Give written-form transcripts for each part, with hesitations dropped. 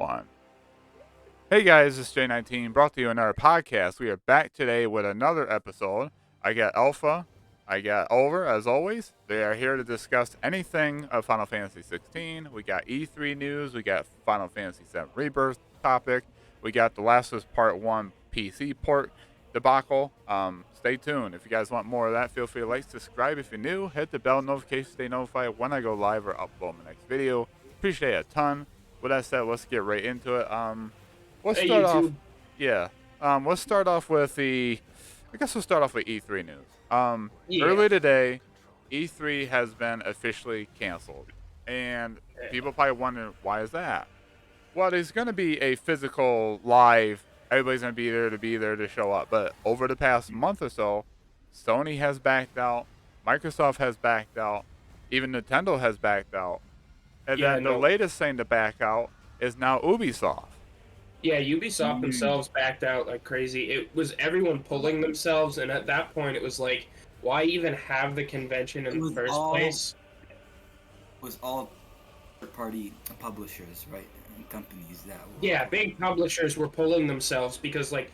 fun. Hey guys, it's J19 brought to you another podcast. We are back today with another episode. I got Alpha, I got Over as always. They are here to discuss anything of Final Fantasy 16. We got E3 news, we got Final Fantasy 7 Rebirth topic, we got The Last of Us Part 1 PC port debacle. Stay tuned. If you guys want more of that, feel free to like, subscribe if you're new, hit the bell notification to stay notified when I go live or upload my next video. Appreciate it a ton. With that said, let's get right into it. Let's Hey, start off. YouTube. Yeah. Let's start off with the. I guess we'll start off with E3 news. Yeah. Early today, E3 has been officially canceled, and people probably wondering why is that. Well, there's going to be a physical live. Everybody's going to be there to show up. But over the past month or so, Sony has backed out, Microsoft has backed out, even Nintendo has backed out, and Yeah, then the no. latest thing to back out is now Ubisoft. Yeah, Ubisoft themselves backed out like crazy. It was everyone pulling themselves, and at that point, it was like, why even have the convention in the first place? Was all third-party publishers, right, and companies that were. Yeah, big publishers were pulling themselves because, like,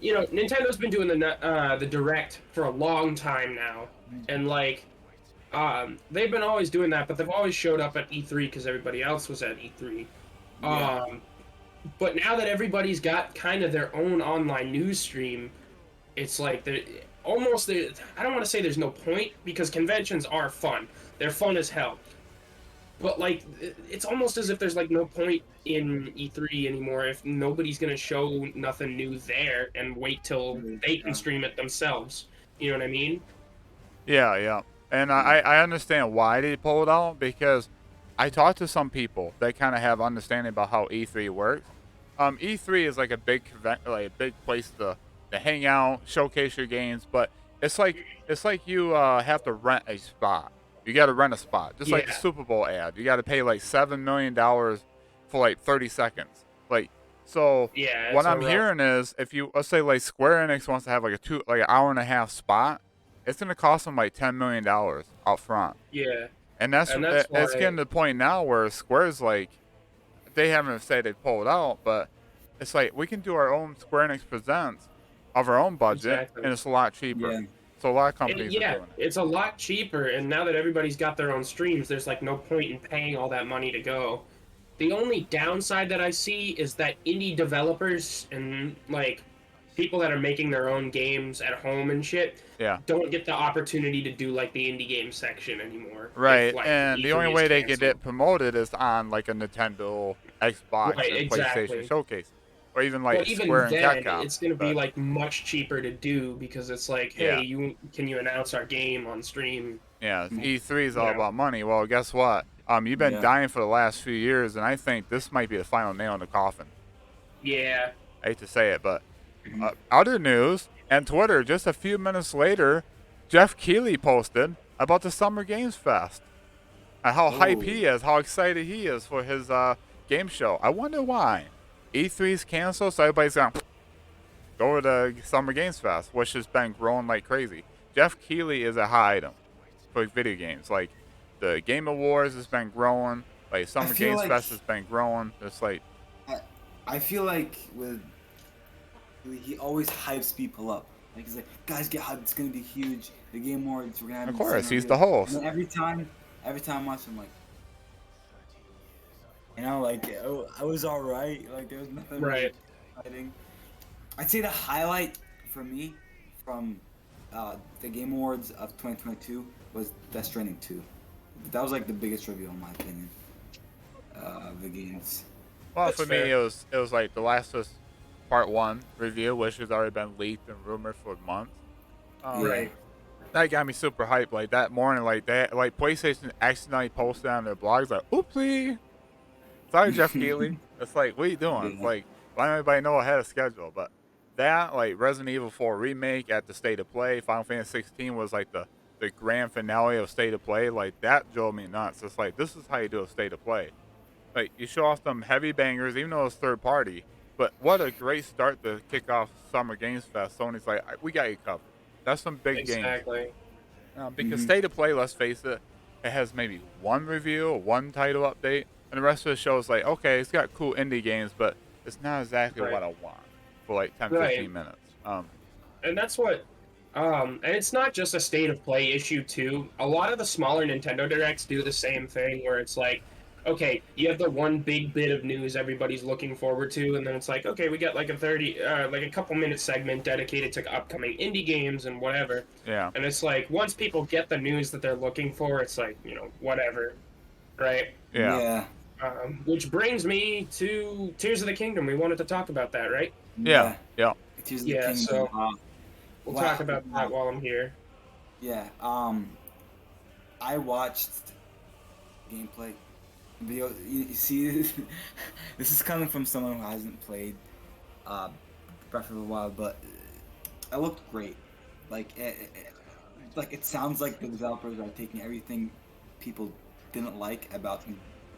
Nintendo's been doing the direct for a long time now, and like, they've been always doing that, but they've always showed up at E3 because everybody else was at E3. Yeah. But now that everybody's got kind of their own online news stream, it's like I don't want to say there's no point because conventions are fun. They're fun as hell. But like it's almost as if there's like no point in E3 anymore if nobody's going to show nothing new there and wait till they can stream it themselves. You know what I mean? Yeah, yeah. And I understand why they pulled out because I talked to some people that kind of have understanding about how E3 works. E3 is like a big like a big place to hang out, showcase your games, but it's like you have to rent a spot. You got to rent a spot, just like the Yeah. Super Bowl ad. You got to pay like $7 million for like 30 seconds. Like, so Yeah, what it's a I'm rough. hearing is if you let's say like Square Enix wants to have like an hour and a half spot, it's gonna cost them like $10 million out front. Yeah. And that's And that's it's why getting to the point now where Square's like, they haven't said they pulled out, but it's like we can do our own Square Enix presents of our own budget, exactly. and it's a lot cheaper. Yeah. So a lot of companies are Yeah, doing it. it's a lot cheaper, and now that everybody's got their own streams, there's like no point in paying all that money to go. The only downside that I see is that indie developers and like people that are making their own games at home and shit Yeah. don't get the opportunity to do like the indie game section anymore. Right, If, like, and the E3 only is way they get canceled. it promoted is on like a Nintendo, Xbox, Right, and PlayStation exactly. showcase, or even like But even Square and then, Capcom. it's going to be But like much cheaper to do because it's like, hey, yeah, can you announce our game on stream? yeah, E3 is You all know? about money. Well, guess what? You've been Yeah. dying for the last few years, and I think this might be the final nail in the coffin. Yeah. I hate to say it, but other news and Twitter. Just a few minutes later, Jeff Keighley posted about the Summer Games Fest and how hype he is, how excited he is for his game show. I wonder why. E3's canceled, so everybody's going to go to the Summer Games Fest, which has been growing like crazy. Jeff Keighley is a hot item for video games. Like the Game Awards has been growing. Like Summer feel Games like- Fest has been growing. It's like I feel like he always hypes people up. Like he's like, guys, get hyped. It's gonna be huge. The Game Awards, we're gonna have. Of it course, sooner or he's the later." host. And then every time I watch him, like, I was all right. Like there was nothing really Right. exciting. I'd say the highlight for me from the Game Awards of 2022 was Death Stranding 2. That was like the biggest reveal in my opinion of the games. Well, That's for me, fair. it was like The Last of Us Part 1 review, which has already been leaked and rumored for months. Right. That got me super hyped. Like that morning, like PlayStation accidentally posted on their blogs, like, oopsie. Sorry, Jeff Keighley. It's like, what are you doing? It's Yeah. like, why don't everybody know ahead of schedule? But that, like, Resident Evil 4 Remake at the State of Play, Final Fantasy 16 was like the grand finale of State of Play. Like, that drove me nuts. It's like, this is how you do a State of Play. Like, you show off some heavy bangers, even though it's third party. But what a great start to kick off Summer Games Fest. Sony's like, we got you covered. That's some big games. Exactly. Because State of Play, let's face it, it has maybe one review or one title update. and the rest of the show is like, okay, it's got cool indie games, but it's not exactly Right. what I want for like 10, Right. 15 minutes. And that's what and it's not just a state of play issue too. A lot of the smaller Nintendo Directs do the same thing where it's like, okay, you have the one big bit of news everybody's looking forward to, and then it's like, okay, we got like a couple minute segment dedicated to upcoming indie games and whatever. Yeah. And it's like once people get the news that they're looking for, it's like, whatever, right? Yeah. Yeah. Which brings me to Tears of the Kingdom. We wanted to talk about that, right? Yeah. Yeah. Tears of the Yeah, Kingdom. so we'll wow, talk about wow. that while I'm here. Yeah. I watched gameplay video. You see, this is coming from someone who hasn't played Breath of the Wild, but it looked great. Like it sounds like the developers are taking everything people didn't like about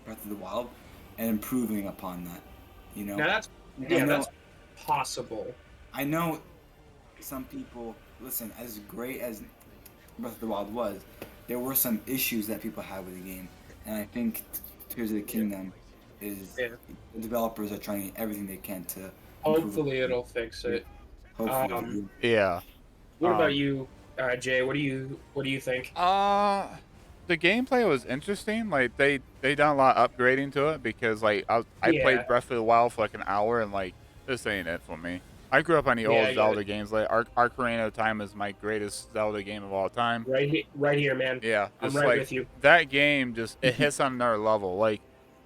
Breath of the Wild and improving upon that. You know. Now that's possible. I know some people listen. As great as Breath of the Wild was, there were some issues that people had with the game, and I think Tears of the Kingdom is the developers are trying everything they can to. Hopefully, it'll fix it. Hopefully, Yeah. What about you, Jay? What do you think? The gameplay was interesting. Like they done a lot of upgrading to it because like I played Breath of the Wild for like an hour and like this ain't it for me. I grew up on the old Zelda games. Like Ocarina of Time is my greatest Zelda game of all time. Right here, man. Yeah, I'm just right like, with you. That game just it hits on another level. Like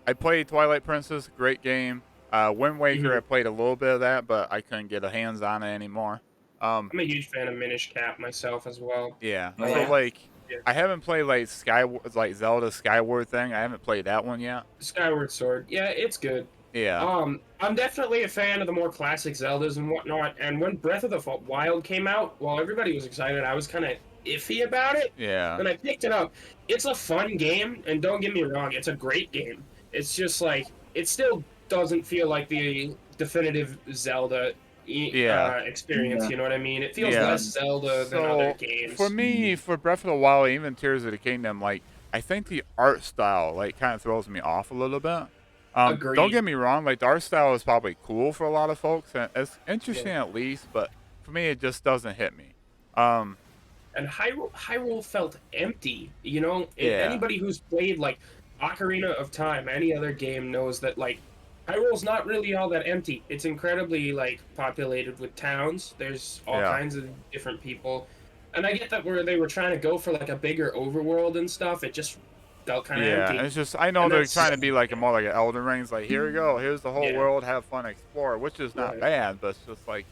I played Twilight Princess, great game. Wind Waker, I played a little bit of that, but I couldn't get a hands on it anymore. I'm a huge fan of Minish Cap myself as well. Yeah, Oh, so yeah? like I haven't played like Zelda Skyward thing. I haven't played that one yet. Skyward Sword, yeah, it's good. Yeah. I'm definitely a fan of the more classic Zeldas and whatnot. And when Breath of the Wild came out, while everybody was excited, I was kind of iffy about it. Yeah. Then I picked it up. It's a fun game, and don't get me wrong, it's a great game. It's just like it still doesn't feel like the definitive Zelda experience. Yeah. You know what I mean? It feels less Zelda than other games. For me, for Breath of the Wild, even Tears of the Kingdom, like I think the art style like kind of throws me off a little bit. Agreed. Don't get me wrong, like the art style is probably cool for a lot of folks, and it's interesting at least, but for me, it just doesn't hit me. And Hyrule felt empty. You know, anybody who's played like Ocarina of Time, any other game knows that like Hyrule's not really all that empty. It's incredibly like populated with towns. There's all kinds of different people, and I get that where they were trying to go for like a bigger overworld and stuff. It just felt kind of empty. Yeah, it's just I know And they're that's- trying to be like more like an Elden Ring's. Like here we go, here's the whole world, have fun, explore, which is not bad, but it's just like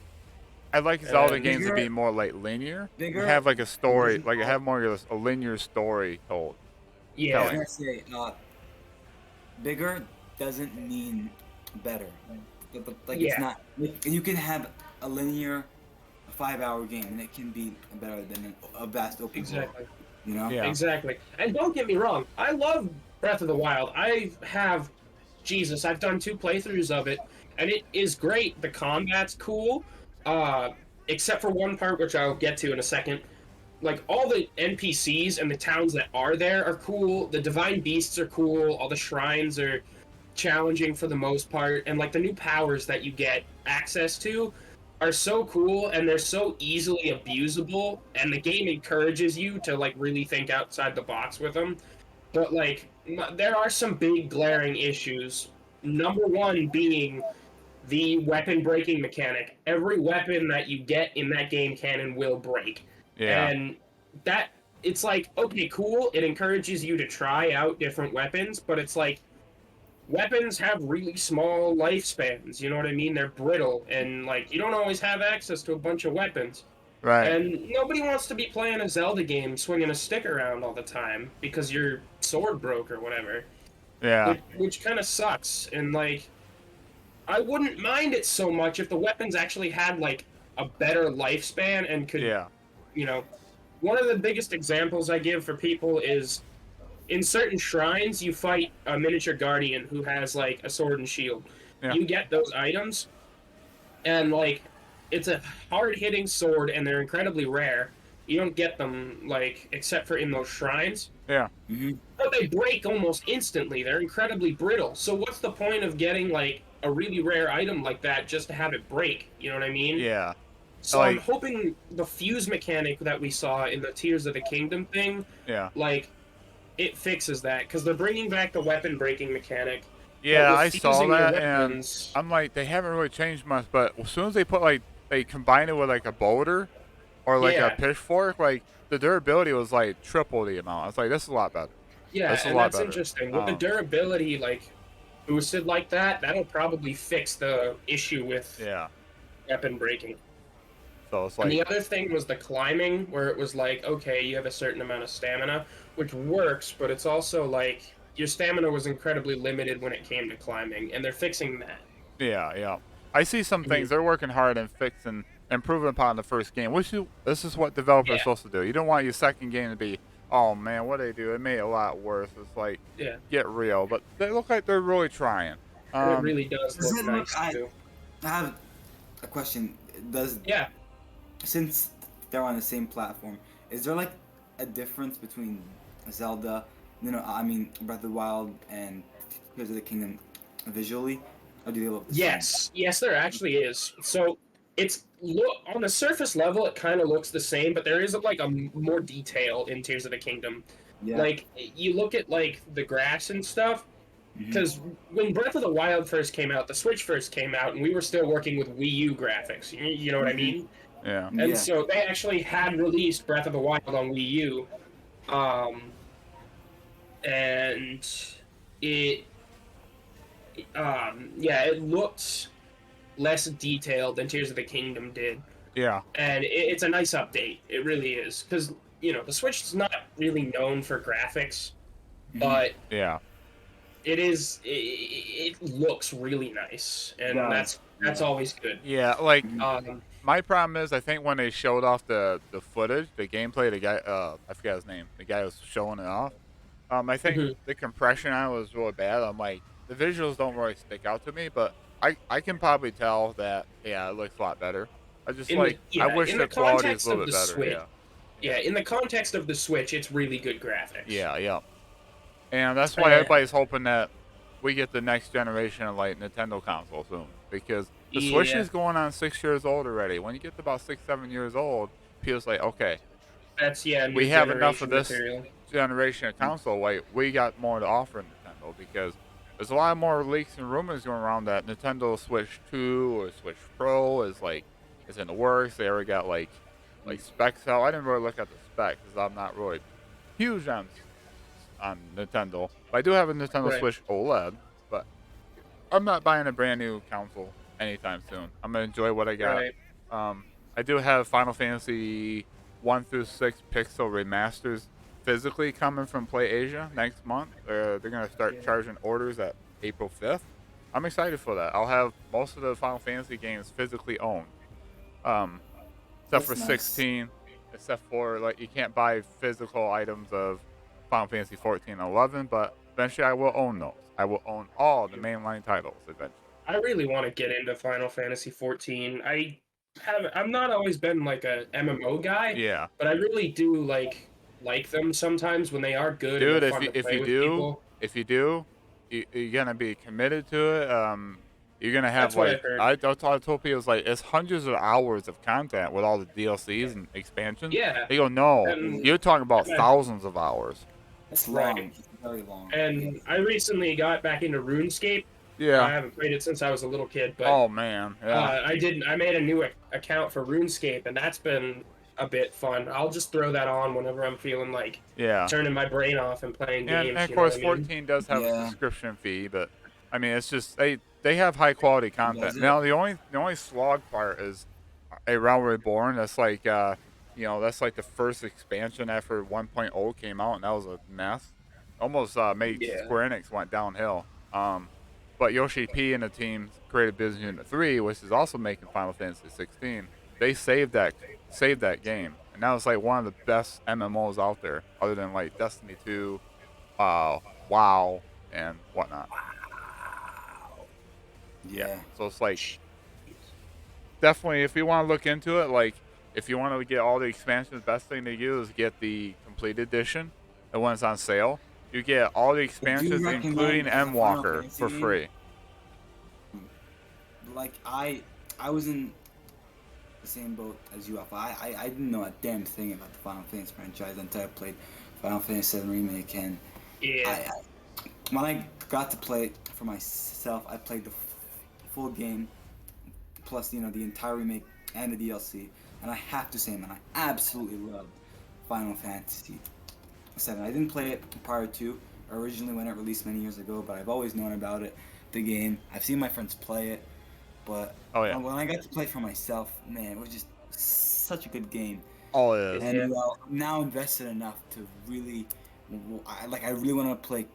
I like Zelda games to be more like linear. Have like a story, like have more of a linear story told. Yeah. I was gonna say, bigger doesn't mean better. Like it's not. You can have a linear 5-hour game, and it can be better than a vast open world. You know? Yeah. Exactly. And don't get me wrong, I love Breath of the Wild. I've done 2 playthroughs of it, and it is great. The combat's cool, except for one part which I'll get to in a second. Like all the NPCs and the towns that are there are cool. The divine beasts are cool. All the shrines are challenging for the most part, and like the new powers that you get access to are so cool, and they're so easily abusable, and the game encourages you to like really think outside the box with them. But like there are some big glaring issues. Number one being the weapon breaking mechanic. Every weapon that you get in that game can and will break. Yeah. And that it's like, okay, cool, it encourages you to try out different weapons, but it's like weapons have really small lifespans, you know what I mean? They're brittle, and like you don't always have access to a bunch of weapons. Right. And nobody wants to be playing a Zelda game swinging a stick around all the time because your sword broke or whatever. Yeah. Which kind of sucks. And like, I wouldn't mind it so much if the weapons actually had like a better lifespan and could, you know, one of the biggest examples I give for people is in certain shrines, you fight a miniature guardian who has like a sword and shield. Yeah. You get those items, and like it's a hard-hitting sword, and they're incredibly rare. You don't get them like except for in those shrines. Yeah. But they break almost instantly. They're incredibly brittle. So what's the point of getting like a really rare item like that just to have it break? You know what I mean? Yeah. So I'm Like, hoping the fuse mechanic that we saw in the Tears of the Kingdom thing, yeah. like, it fixes that because they're bringing back the weapon breaking mechanic, but Yeah, with I saw fusing your that, and weapons, I'm like, they haven't really changed much. But as soon as they put like they combine it with like a boulder or like a yeah, pitchfork, like the durability was like triple the amount. I was like, this is a lot better. This yeah, is a and lot that's better. interesting. With the durability like boosted like that, that'll probably fix the issue with Yeah. weapon breaking. So it's And like, the other thing was the climbing, where it was like, okay, you have a certain amount of stamina, which works, but it's also like your stamina was incredibly limited when it came to climbing, and they're fixing that. yeah, yeah. I see some things Mhm. they're working hard and fixing, improving upon the first game. This is what developers are Yeah, supposed to do. You don't want your second game to be, oh man, what they do? It made it a lot worse. It's like, yeah, get real. But they look like they're really trying. and it Um, really does Does look it look? nice too. I have a question. Does Yeah, Since they're on the same platform, is there like a difference between Zelda, I mean Breath of the Wild and Tears of the Kingdom visually, or do they look the same? yes, there actually is. So it's look on the surface level, it kind of looks the same, but there is like more detail in Tears of the Kingdom. Yeah. Like you look at like the grass and stuff, Hmm. because when Breath of the Wild first came out, the Switch first came out, and we were still working with Wii U graphics. You know what I Hmm. mean? yeah, And Yeah. so they actually had released Breath of the Wild on Wii U, um, and it, yeah, it looked less detailed than Tears of the Kingdom did, yeah, and it's a nice update. It really is, because the Switch is not really known for graphics, Hmm. but yeah, it looks really nice, It and does. that's Yeah. always good. yeah. Like Hmm. my problem is, I think when they showed off the footage, the gameplay, the guy, I forgot his name, the guy who was showing it off. I think Mhm. the compression on it was really bad. I'm like, the visuals don't really stick out to me, but I can probably tell that yeah, it looks a lot better. I just like I wish In the the quality is a context little of bit the better. Switch, Yeah, yeah, yeah, in the context of the Switch, it's really good graphics. yeah, yeah. And that's why Uh, everybody's hoping that we get the next generation of like Nintendo console soon because the Switch yeah, is going on 6 years old already. When you get to about 6, 7 years old, people's like, okay, that's new we have enough of generation this material. generation of console. Like we got more to offer Nintendo because there's a lot more leaks and rumors going around that Nintendo Switch 2 or Switch Pro is in the works. They already got like specs out. I didn't really look at the specs because I'm not really huge on Nintendo. But I do have a Nintendo Right, Switch OLED, but I'm not buying a brand new console anytime soon. I'm gonna enjoy what I got. right. Um, I do have Final Fantasy 1 through 6 Pixel remasters physically coming from PlayAsia next month. They're gonna start Yeah, charging orders at April 5th. I'm excited for that. I'll have most of the Final Fantasy games physically owned, um, except for That's nice. 16. Except for like you can't buy physical items of Final Fantasy 14 and 11, but eventually I will own those. I will own all the mainline titles eventually. I really want to get into Final Fantasy 14. I'm not always been like a MMO guy, Yeah, but I really do like them sometimes when they are good and they're dude. fun to If play you with do, people. if you do, you're gonna be committed to it. You're gonna have That's what like I've heard. I told people it was like it's hundreds of hours of content with all the DLCs and expansions. Yeah, They go, no, and you're talking about and thousands of hours. It's right. long. It's very long. Yeah. And I recently got back into RuneScape. I Yeah. haven't played it since I was a little kid, but Oh man. Yeah. I made a new account for RuneScape, and that's been a bit fun. I'll just throw that on whenever I'm feeling like Yeah. turning my brain off and playing And games. of You know what course, I mean? 14 does have a Yeah. subscription fee, but I mean, it's just they have high quality content. Does it? Now, the only slog part is a Realm Reborn. That's like that's like the first expansion after 1.0 came out, and that was a mess. Almost made Yeah. Square Enix went downhill. But Yoshi P and the team created Business Unit 3, which is also making Final Fantasy 16. They saved that game, and now it's like one of the best MMOs out there, other than like Destiny 2, WoW, and whatnot. Yeah, Yeah. so it's like definitely if you want to look into it, like if you want to get all the expansions, the best thing to do is get the complete edition. and when it's on sale, you get all the I do expansions, including recommend as a Final Endwalker, Fantasy for game. free. Like I was in the same boat as you. I didn't know a damn thing about the Final Fantasy franchise until I played Final Fantasy VII Remake, and Yeah. I when I got to play it for myself, I played the full game, plus the entire remake and the DLC, and I have to say, man, I absolutely love Final Fantasy VII. I didn't play it prior to originally when it released many years ago, but I've always known about it, the game. I've seen my friends play it, but Oh yeah, when I got to play it for myself, man, it was just such a good game. all it is. And Yeah. I'm now invested enough to really, I really want to play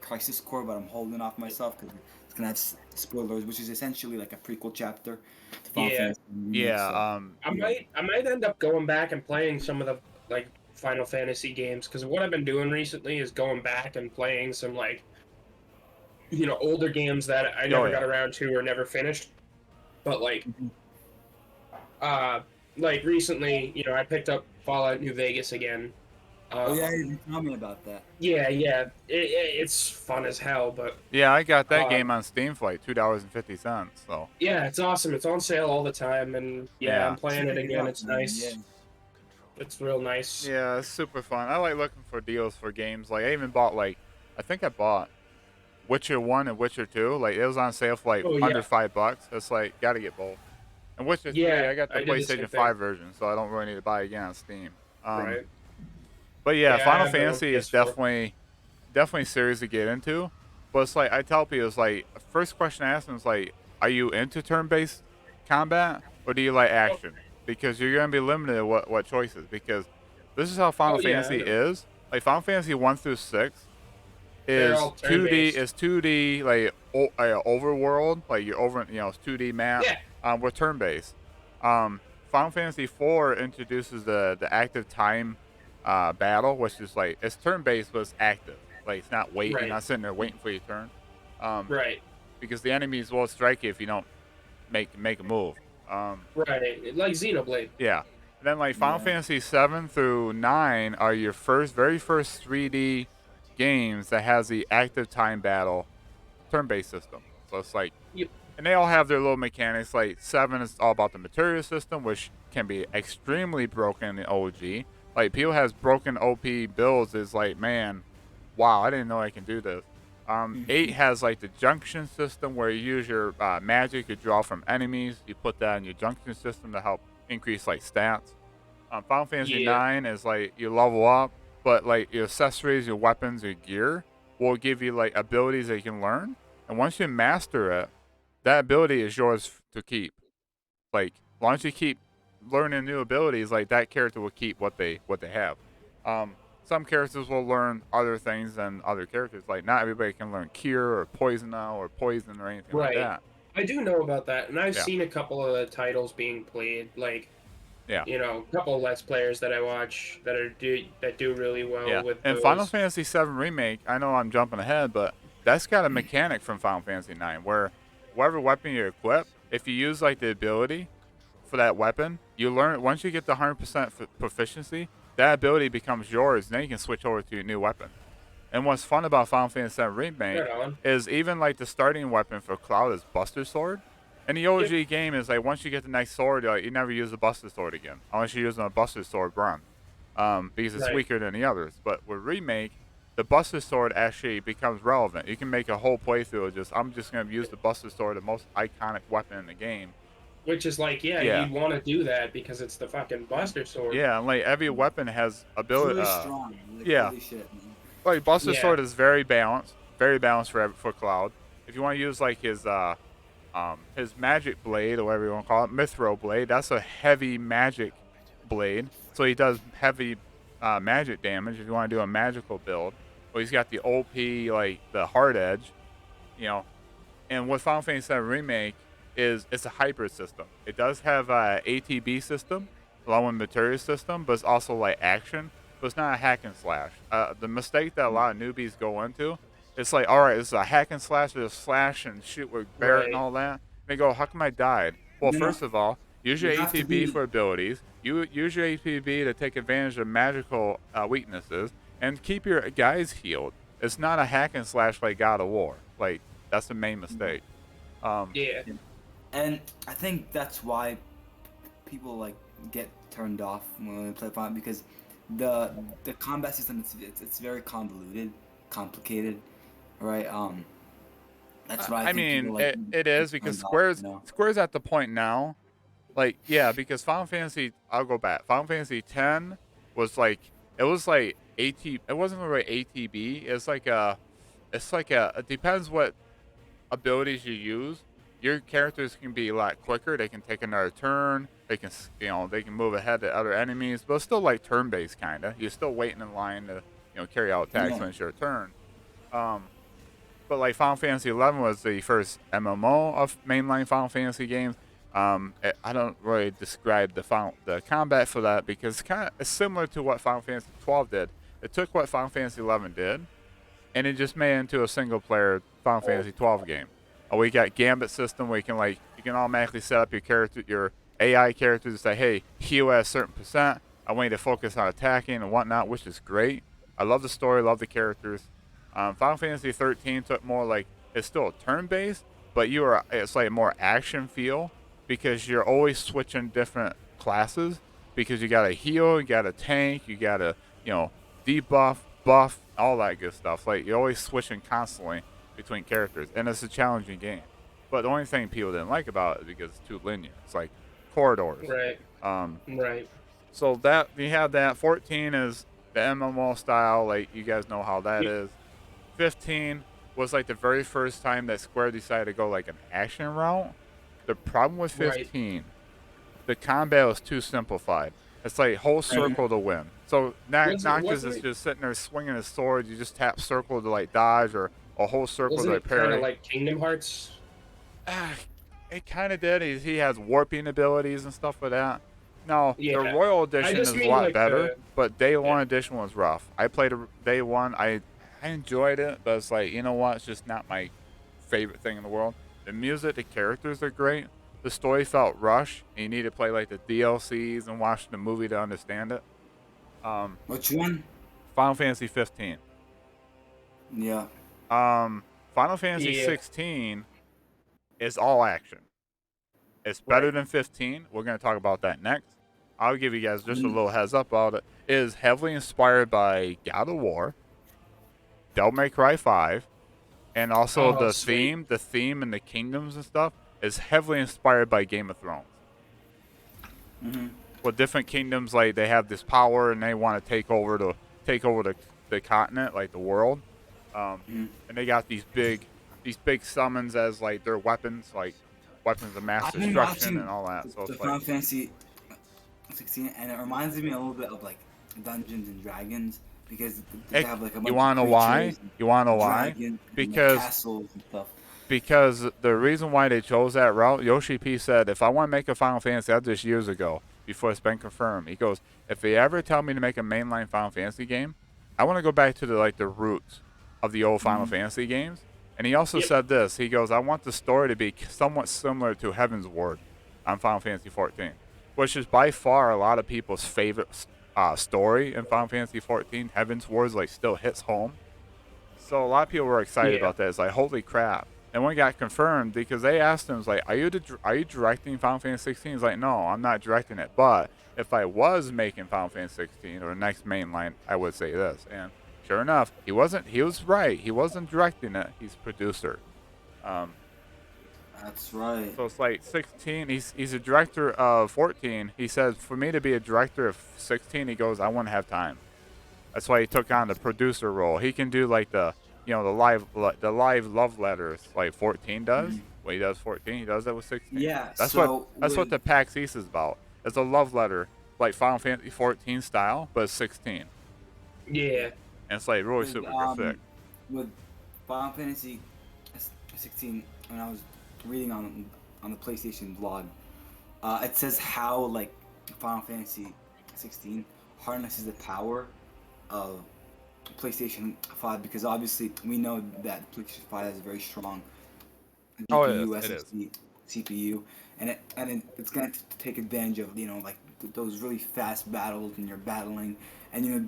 Crisis Core, but I'm holding off myself because it's gonna have spoilers, which is essentially like a prequel chapter to Final Yeah. Fantasy Remake, Yeah. so, I might end up going back and playing some of the like Final Fantasy games, because what I've been doing recently is going back and playing some like older games that I never yeah. got around to or never finished. But Mhm. like recently, I picked up Fallout New Vegas again. Oh yeah, you tell me about that. Yeah, it's fun as hell, but Yeah, I got that uh, game on Steam for like $2.50. So yeah, it's awesome. It's on sale all the time, and yeah, I'm yeah, playing it Pick again. up, It's man. Yeah. nice. It's real nice. yeah, it's super fun. I like looking for deals for games. Like I even bought I think I bought Witcher 1 and Witcher 2. Like it was on sale for like Oh under yeah, $5. It's like gotta get both. And Witcher 3, yeah. I got the I did the same PlayStation thing. 5 version, so I don't really need to buy it again on Steam. Right. But yeah, Yeah, I Final have it on Fantasy is PS4. definitely serious to get into. But it's like I tell people, it's like first question I ask them is like, are you into turn-based combat or do you like Oh, action? Because you're gonna be limited to what choices. Because this is how Final oh yeah, I Fantasy know. is. Like Final Fantasy 1 through 6 They're is all 2D turn-based. 2D like overworld, like you're over it's 2D map Yeah, with turn-based. Final Fantasy 4 introduces the active time battle, which is like it's turn-based but it's active. Like it's not wait, you're right, not sitting there waiting for your turn. Um, right, because the enemies will strike you if you don't make a move. right. Like Xenoblade. Yeah. And then like Final Yeah. Fantasy 7 through 9 are your very first 3D games that has the active time battle turn-based system. So it's like, Yep. and they all have their little mechanics. Like 7 is all about the material system, which can be extremely broken in the OG. Like people has broken OP builds is like, man, wow, I didn't know I can do this. 8 has like the junction system where you use your magic you draw from enemies. You put that in your junction system to help increase like stats. Final Fantasy Yeah, 9 is like you level up, but like your accessories, your weapons, your gear will give you like abilities that you can learn. And once you master it, that ability is yours to keep. Like, as long as you keep learning new abilities, like that character will keep what they have. Some characters will learn other things than other characters. Like, not everybody can learn cure or poison now or poison or anything like right. that. I do know about that, and I've Yeah, seen a couple of the titles being played. Like, yeah, a couple of Let's Players that I watch that do really well yeah. with And Final those. Fantasy VII Remake, I know I'm jumping ahead, but that's got a mechanic from Final Fantasy 9 where whatever weapon you equip, if you use like the ability for that weapon, you learn once you get the 100% proficiency, that ability becomes yours. And then you can switch over to your new weapon. And what's fun about Final Fantasy VII Remake Right on. is even like the starting weapon for Cloud is Buster Sword. And the Yep. OG game is like once you get the next sword, like, you never use the Buster Sword again unless you're using a Buster Sword run, because it's Right. weaker than the others. But with Remake, the Buster Sword actually becomes relevant. You can make a whole playthrough of I'm just gonna use the Buster Sword, the most iconic weapon in the game. Which is like, yeah, Yeah, you'd want to do that because it's the fucking Buster Sword. yeah, and like every weapon has It's ability. really strong. Like Yeah, holy shit, man. like Buster Yeah, Sword is very balanced for Cloud. If you want to use like his magic blade or whatever you want to call it, Mithril blade, that's a heavy magic blade. So he does heavy magic damage if you want to do a magical build. Well, he's got the OP like the hard edge, you know. And what Final Fantasy VII Remake is, it's a hybrid system. It does have a ATB system along with material system, but it's also like action. But it's not a hack and slash. The mistake that a lot of newbies go into, it's like, all right, this is a hack and slash, just slash and shoot with Barrett and right. all that. And they go, how come I died? Well, You know, first of all, use your you have to ATB be. for abilities. You use your ATB to take advantage of magical weaknesses, and keep your guys healed. It's not a hack and slash like God of War. Like that's the main mistake. Yeah. And I think that's why people like get turned off when they play Final because the combat system it's very convoluted, complicated, right? That's why I I think mean, people like it is get because turned off. You know? Square's at the point now. Like yeah, because Final Fantasy, I'll go back. Final Fantasy 10 was like it was like AT. It wasn't really ATB. It's like a. It depends what abilities you use. Your characters can be a lot quicker. They can take another turn. They can they can move ahead to other enemies, but it's still like turn-based kind of. You're still waiting in line to carry out attacks Yeah. when it's your turn. Um, but like Final Fantasy 11 was the first MMO of mainline Final Fantasy games. I don't really describe the combat for that because it's similar to what Final Fantasy 12 did. It took what Final Fantasy 11 did, and it just made it into a single player Final Fantasy 12 game. We got Gambit system where you can automatically set up your AI character to say, hey, heal at a certain percent. I want you to focus on attacking and whatnot, which is great. I love the story, love the characters. Final Fantasy 13 took more like it's still turn based, but it's like more action feel because you're always switching different classes because you got to heal, you got to tank, you got to debuff, buff, all that good stuff. Like you're always switching constantly between characters, and it's a challenging game. But the only thing people didn't like about it is because it's too linear. It's like corridors. Right. Right. So that we have that. 14 is the MMO style. Like you guys know how that is. 15 was like the very first time that Square decided to go like an action route. The problem with 15, the combat was too simplified. It's like whole circle to win. So Noctis is just sitting there swinging his sword. You just tap circle to like dodge or a whole circle to like parry. Kind of like Kingdom Hearts? It kind of did. He has warping abilities and stuff like that. No, the Royal Edition is a lot better, but Day 1 Edition was rough. I played Day 1. I enjoyed it, but it's like, you know what? It's just not my favorite thing in the world. The music, the characters are great. The story felt rushed, and you need to play like the DLCs and watch the movie to understand it. Which one? Final Fantasy 15. Yeah. Final Fantasy 16 is all action. It's better than 15. We're going to talk about that next. I'll give you guys just a little heads up about it. It is heavily inspired by God of War, Devil May Cry 5, and also the theme and the kingdoms and stuff is heavily inspired by Game of Thrones. With different kingdoms, like they have this power and they want to take over the continent, like the world. And they got these big summons as like their weapons, like weapons of mass destruction and all that. So the it's Final Fantasy 16, and it reminds me a little bit of like Dungeons and Dragons because they have like a bunch you want to know why? You want to know why? Because castles and stuff. Because the reason why they chose that route, Yoshi P said, if I want to make a Final Fantasy, I did this years ago before it's been confirmed. He goes, if they ever tell me to make a mainline Final Fantasy game, I want to go back to the roots of the old Final Fantasy games. And he also said this. He goes, I want the story to be somewhat similar to Heaven's Ward on Final Fantasy 14, which is by far a lot of people's favorite story in Final Fantasy 14. Heaven's Ward like still hits home. So a lot of people were excited about that. It's like, holy crap. And when it got confirmed, because they asked him, like, are you directing Final Fantasy 16? He's like, no, I'm not directing it. But if I was making Final Fantasy 16 or the next mainline, I would say this. And sure enough, he wasn't. He was right. He wasn't directing it. He's producer. That's right. So it's like 16. He's a director of 14. He says, for me to be a director of 16, he goes, I wouldn't have time. That's why he took on the producer role. He can do like the live love letters like 14 does. When he does 14, he does that with 16. Yeah. That's what the PAX East is about. It's a love letter like Final Fantasy 14 style, but it's 16. Yeah. And it's like really super sick. With Final Fantasy 16, when I was reading on the PlayStation blog, it says how like Final Fantasy 16 harnesses the power of PlayStation 5 because obviously we know that PlayStation 5 has a very strong GPU, SSD, CPU, and it's going to take advantage of like those really fast battles when you're battling, and you know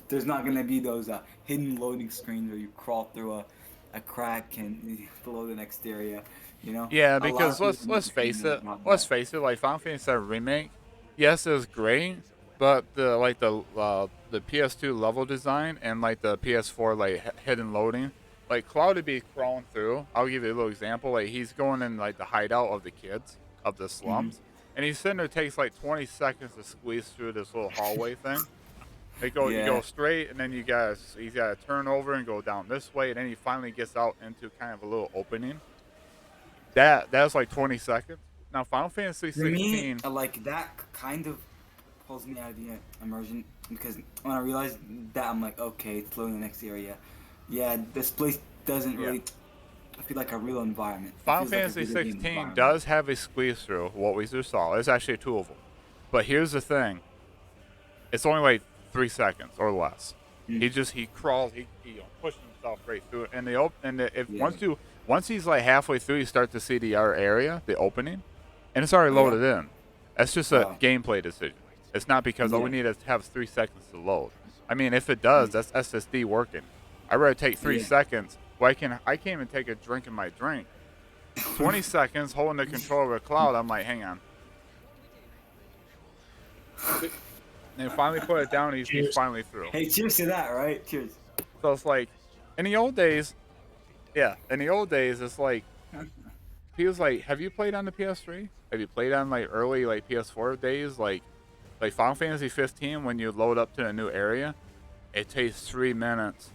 there's not gonna be those hidden loading screens where you crawl through a crack and you have to load the next area. You know, Yeah, a lot because of people let's complain face it, about let's that. face it. Like Final Fantasy VII Remake, yes, it was great, but the PS2 level design and like the PS4 like hidden loading, like Cloud would be crawling through. I'll give you a little example. Like he's going in like the hideout of the kids of the Mhm. slums, and he's sitting there takes like 20 seconds to squeeze through this little hallway thing. You go Yeah. straight, and then he's got to turn over and go down this way, and then he finally gets out into kind of a little opening. That's like 20 seconds. Now Final Fantasy For me, 16, like that kind of pulls me out of the immersion because when I realized that, I'm like, okay, it's loading the next area. Yeah, this place doesn't yeah, really feel like a real environment. It Final feels like a Fantasy video game 16 environment. does have a squeeze through. What we just saw, there's actually two of them. But here's the thing: it's only like 3 seconds or less. Mm. He crawls, he pushes himself right through it, and if Yeah. once he's like halfway through, you start to see the other area, the opening, and it's already Oh, yeah. loaded in. That's just a Wow. gameplay decision. It's not because Yeah. we need to have 3 seconds to load. I mean, if it does, Mm. that's SSD working. I'd rather take three Yeah. seconds. Well, I can't even take a drink in my drink. 20 seconds holding the controller with Cloud. I'm like, hang on. And finally put it down. He's Cheers. finally through. Hey, cheers to that, right? Cheers. So it's like, in the old days, yeah, in the old days, it's like, he was like, have you played on the PS3? Have you played on like early like PS4 days? Like Final Fantasy 15, when you load up to a new area, it takes 3 minutes.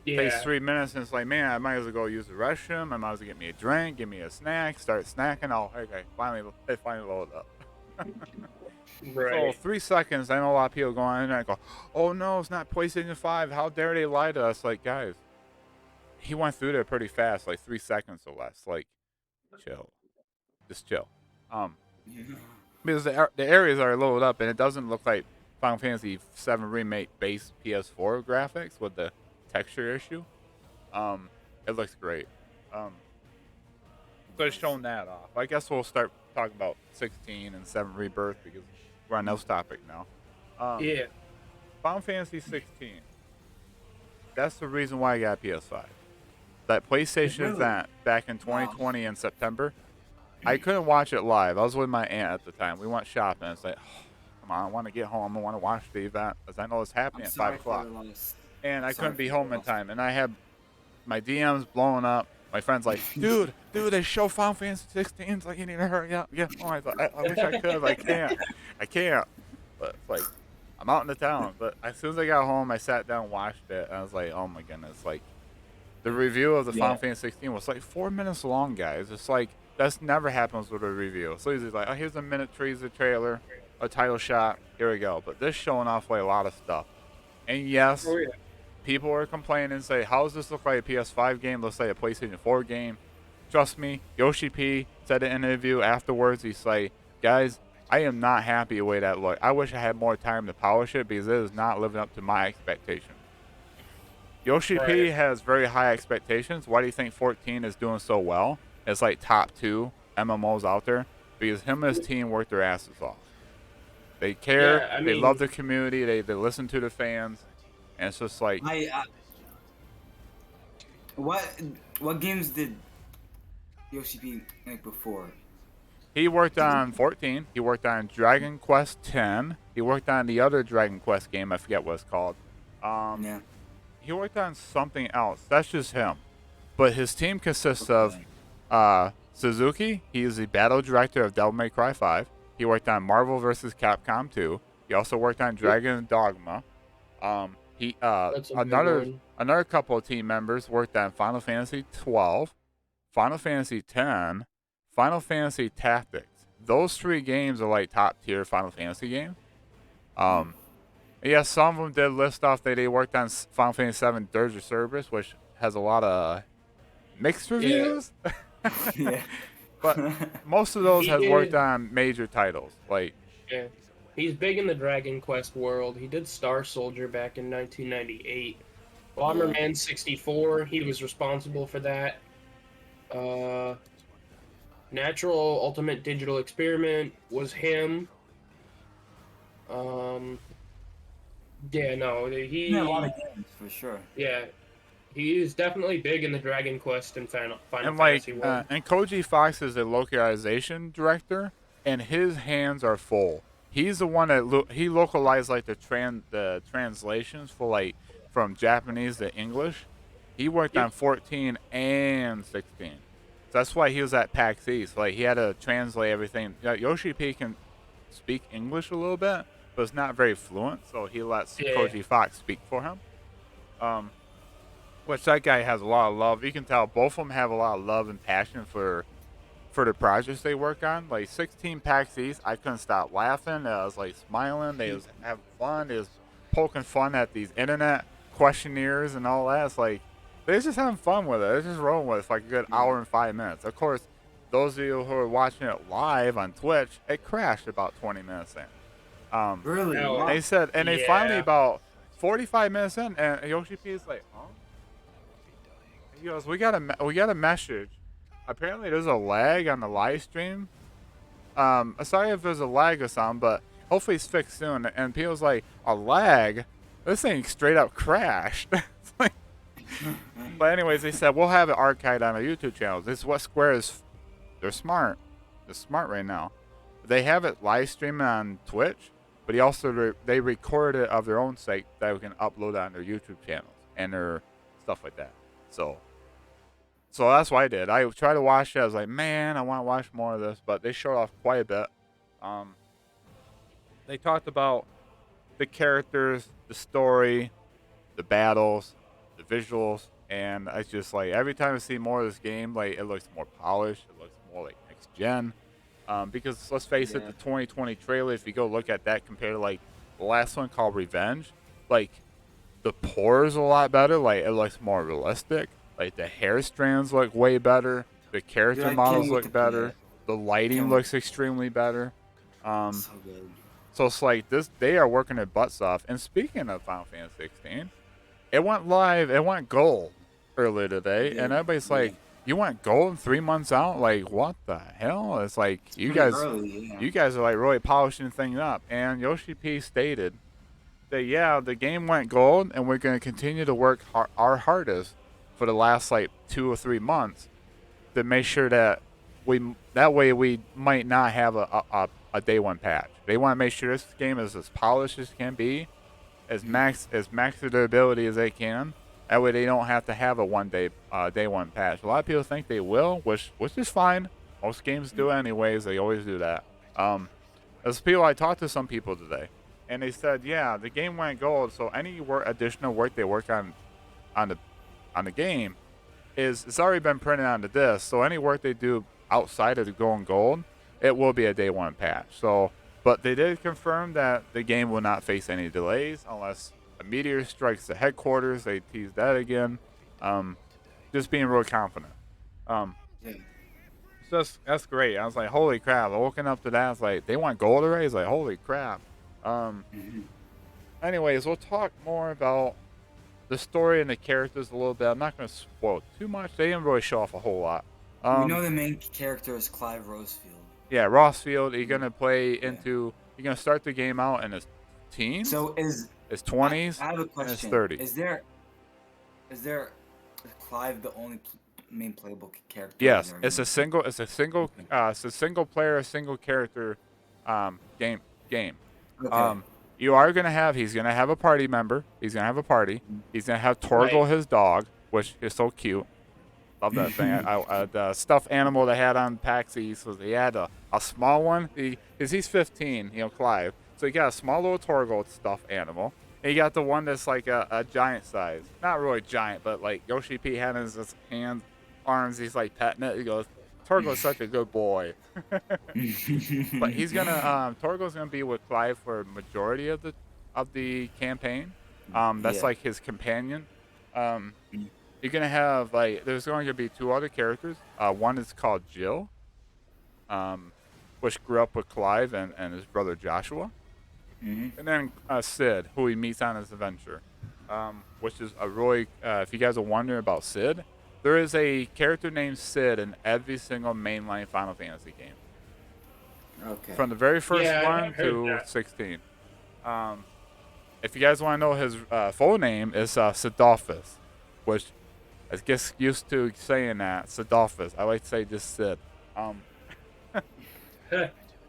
It takes Yeah. 3 minutes, and it's like, man, I might as well go use the restroom. I might as well get me a drink, get me a snack, start snacking. Oh, okay, it finally loaded up. So Right. 3 seconds. I know a lot of people go on and go, "Oh no, it's not PlayStation 5. How dare they lie to us?" Like, guys, he went through there pretty fast, like 3 seconds or less. Like, chill, just chill. Because the areas are loaded up, and it doesn't look like Final Fantasy VII Remake base PS4 graphics with the texture issue. It looks great. So it's showing that off. I guess we'll start talking about 16 and 7 Rebirth because we're on those topic now. Yeah. Final Fantasy 16. That's the reason why I got PS5. That PlayStation Really? event back in 2020 in September. I couldn't watch it live. I was with my aunt at the time. We went shopping. It's like, oh, come on, I want to get home. I want to watch the event because I know it's happening I'm at 5 sorry for o'clock. the loss. And I Sorry couldn't be for the home in loss. time. And I had my DMs blowing up. My friend's like, dude, they show Final Fantasy 16. It's like, you need to hurry up. Yeah. Oh, I wish I could, but I can't. But it's like, I'm out in the town. But as soon as I got home, I sat down and watched it. And I was like, oh my goodness. Like, the review of the Yeah. Final Fantasy 16 was like 4 minutes long, guys. It's like, that's never happens with a review. So he's like, oh, here's a minute teaser trailer, a title shot. Here we go. But this showing off like a lot of stuff. And yes, Oh yeah. people are complaining and say, how does this look like a PS5 game? Looks like a PlayStation 4 game. Trust me, Yoshi P said in an interview afterwards, he's like, guys, I am not happy the way that looked. I wish I had more time to polish it because it is not living up to my expectations. Yoshi P Right. has very high expectations. Why do you think 14 is doing so well? It's like top 2 MMOs out there because him and his team work their asses off. They care. Yeah, I They mean- love the community. They listen to the fans. And it's just like, What games did Yoshi P make before? he worked on 14. He worked on Dragon Quest 10. He worked on the other Dragon Quest game. I forget what it's called. Yeah. He worked on something else. That's just him. But his team consists of Suzuki. He is the battle director of Devil May Cry 5. He worked on Marvel vs. Capcom 2. He also worked on Dragon Dogma. That's a good one. Another couple of team members worked on Final Fantasy 12, Final Fantasy 10, Final Fantasy Tactics. Those 3 games are like top tier Final Fantasy games. Yeah, some of them did list off that they worked on Final Fantasy 7 Dirge of Cerberus, which has a lot of mixed reviews. Yeah. But most of those He has worked did- on major titles. Like, Yeah. He's big in the Dragon Quest world. He did Star Soldier back in 1998. Bomberman 64, he was responsible for that. Natural Ultimate Digital Experiment was him. Um, yeah, no, Yeah, a lot of games for sure. yeah, he is definitely big in the Dragon Quest and Final And like, Fantasy world. and Koji Fox is a localization director, and his hands are full. He's the one that he localized like the translations for like from Japanese to English. He worked Yep. on 14 and 16. So that's why he was at PAX East. Like he had to translate everything. Yoshi P can speak English a little bit, but it's not very fluent. So he lets Yeah. Koji Fox speak for him. Um, which that guy has a lot of love. You can tell both of them have a lot of love and passion for the projects they work on. Like 16 PAX East, I couldn't stop laughing. I was like smiling. They was having fun. They was poking fun at these internet questionnaires and all that. It's like they're just having fun with it. They're just rolling with it for like a good hour and 5 minutes. Of course, those of you who are watching it live on Twitch, it crashed about 20 minutes in. Really? Oh, Wow. They said, and they finally yeah. about 45 minutes in, and Yoshi P is like, huh? He goes, we got a message. Apparently, there's a lag on the live stream. Sorry if there's a lag or something, but hopefully it's fixed soon. And people's like, a lag? This thing straight up crashed. It's like, but anyways, they said we'll have it archived on our YouTube channel. This is what Square is. They're smart. They're smart right now. They have it live streaming on Twitch, but they record it of their own site that we can upload on their YouTube channels and their stuff like that. So that's what I did. I tried to watch it. I was like, man, I want to watch more of this. But they showed off quite a bit. They talked about the characters, the story, the battles, the visuals, and I just like every time I see more of this game, like it looks more polished. It looks more like next gen. Because let's face it, Yeah. the 2020 trailer, if you go look at that compared to like the last one called Revenge, like the pores a lot better. Like it looks more realistic. Like the hair strands look way better. The Dude, character I can't models wait to look play better. it. The lighting Can't wait. looks extremely better. Um, So good. so it's like this. They are working their butts off. And speaking of Final Fantasy 16, it went live. It went gold earlier today, It and did. everybody's Yeah. like, "You went gold 3 months out? Like what the hell?" It's like you Pretty guys, early, yeah. you guys are like really polishing things up. And Yoshi P stated that yeah, the game went gold, and we're going to continue to work our hardest for the last like 2 or 3 months to make sure that that way we might not have a day one patch. They want to make sure this game is as polished as can be, as max of their ability as they can. That way they don't have to have a day one patch. A lot of people think they will, which is fine. Most games do anyways. They always do that. As people, I talked to some people today, and they said, yeah, the game went gold, so any additional work they work on the game it's already been printed on the disc. So any work they do outside of the going gold, it will be a day one patch. So, but they did confirm that the game will not face any delays unless a meteor strikes the headquarters. They teased that again. Just being real confident. Um, Yeah. so that's great. I was like, holy crap! I woken up to that. I was like, they want gold already. It's like, holy crap. Mhm. Anyways, we'll talk more about the story and the characters a little bit. I'm not going to spoil too much. They didn't really show off a whole lot. We know the main character is Clive Rosefield. Yeah, Rossfield. You're going to play Yeah. into. You're going to start the game out in his teens, So his 20s, I have a and his question. 30s. Is Clive the only main playable character? Yes, Or it's a single. It's a single. It's a single player, single character game. Okay. You are gonna have. He's gonna have a party member. He's gonna have a party. He's gonna have Torgal, Right. his dog, which is so cute. Love that thing. The stuffed animal they had on PAX East was he had a small one. He's 15, Clive. So he got a small little Torgal stuffed animal. And he got the one that's like a giant size. Not really giant, but like Yoshi P had in his hands, arms. He's like petting it. He goes, Torgal's such a good boy. But he's gonna Torgo's gonna be with Clive for a majority of the campaign. That's Yeah. like his companion. You're gonna have like there's going to be two other characters. One is called Jill, which grew up with Clive and his brother Joshua, Mhm. and then Sid, who he meets on his adventure, which is a really if you guys are wondering about Sid, there is a character named Sid in every single mainline Final Fantasy game. Okay. From the very first Yeah, I one heard to that. 16. If you guys want to know his full name is Sidolphus, which I guess used to saying that Sidolphus. I like to say just Sid. Um,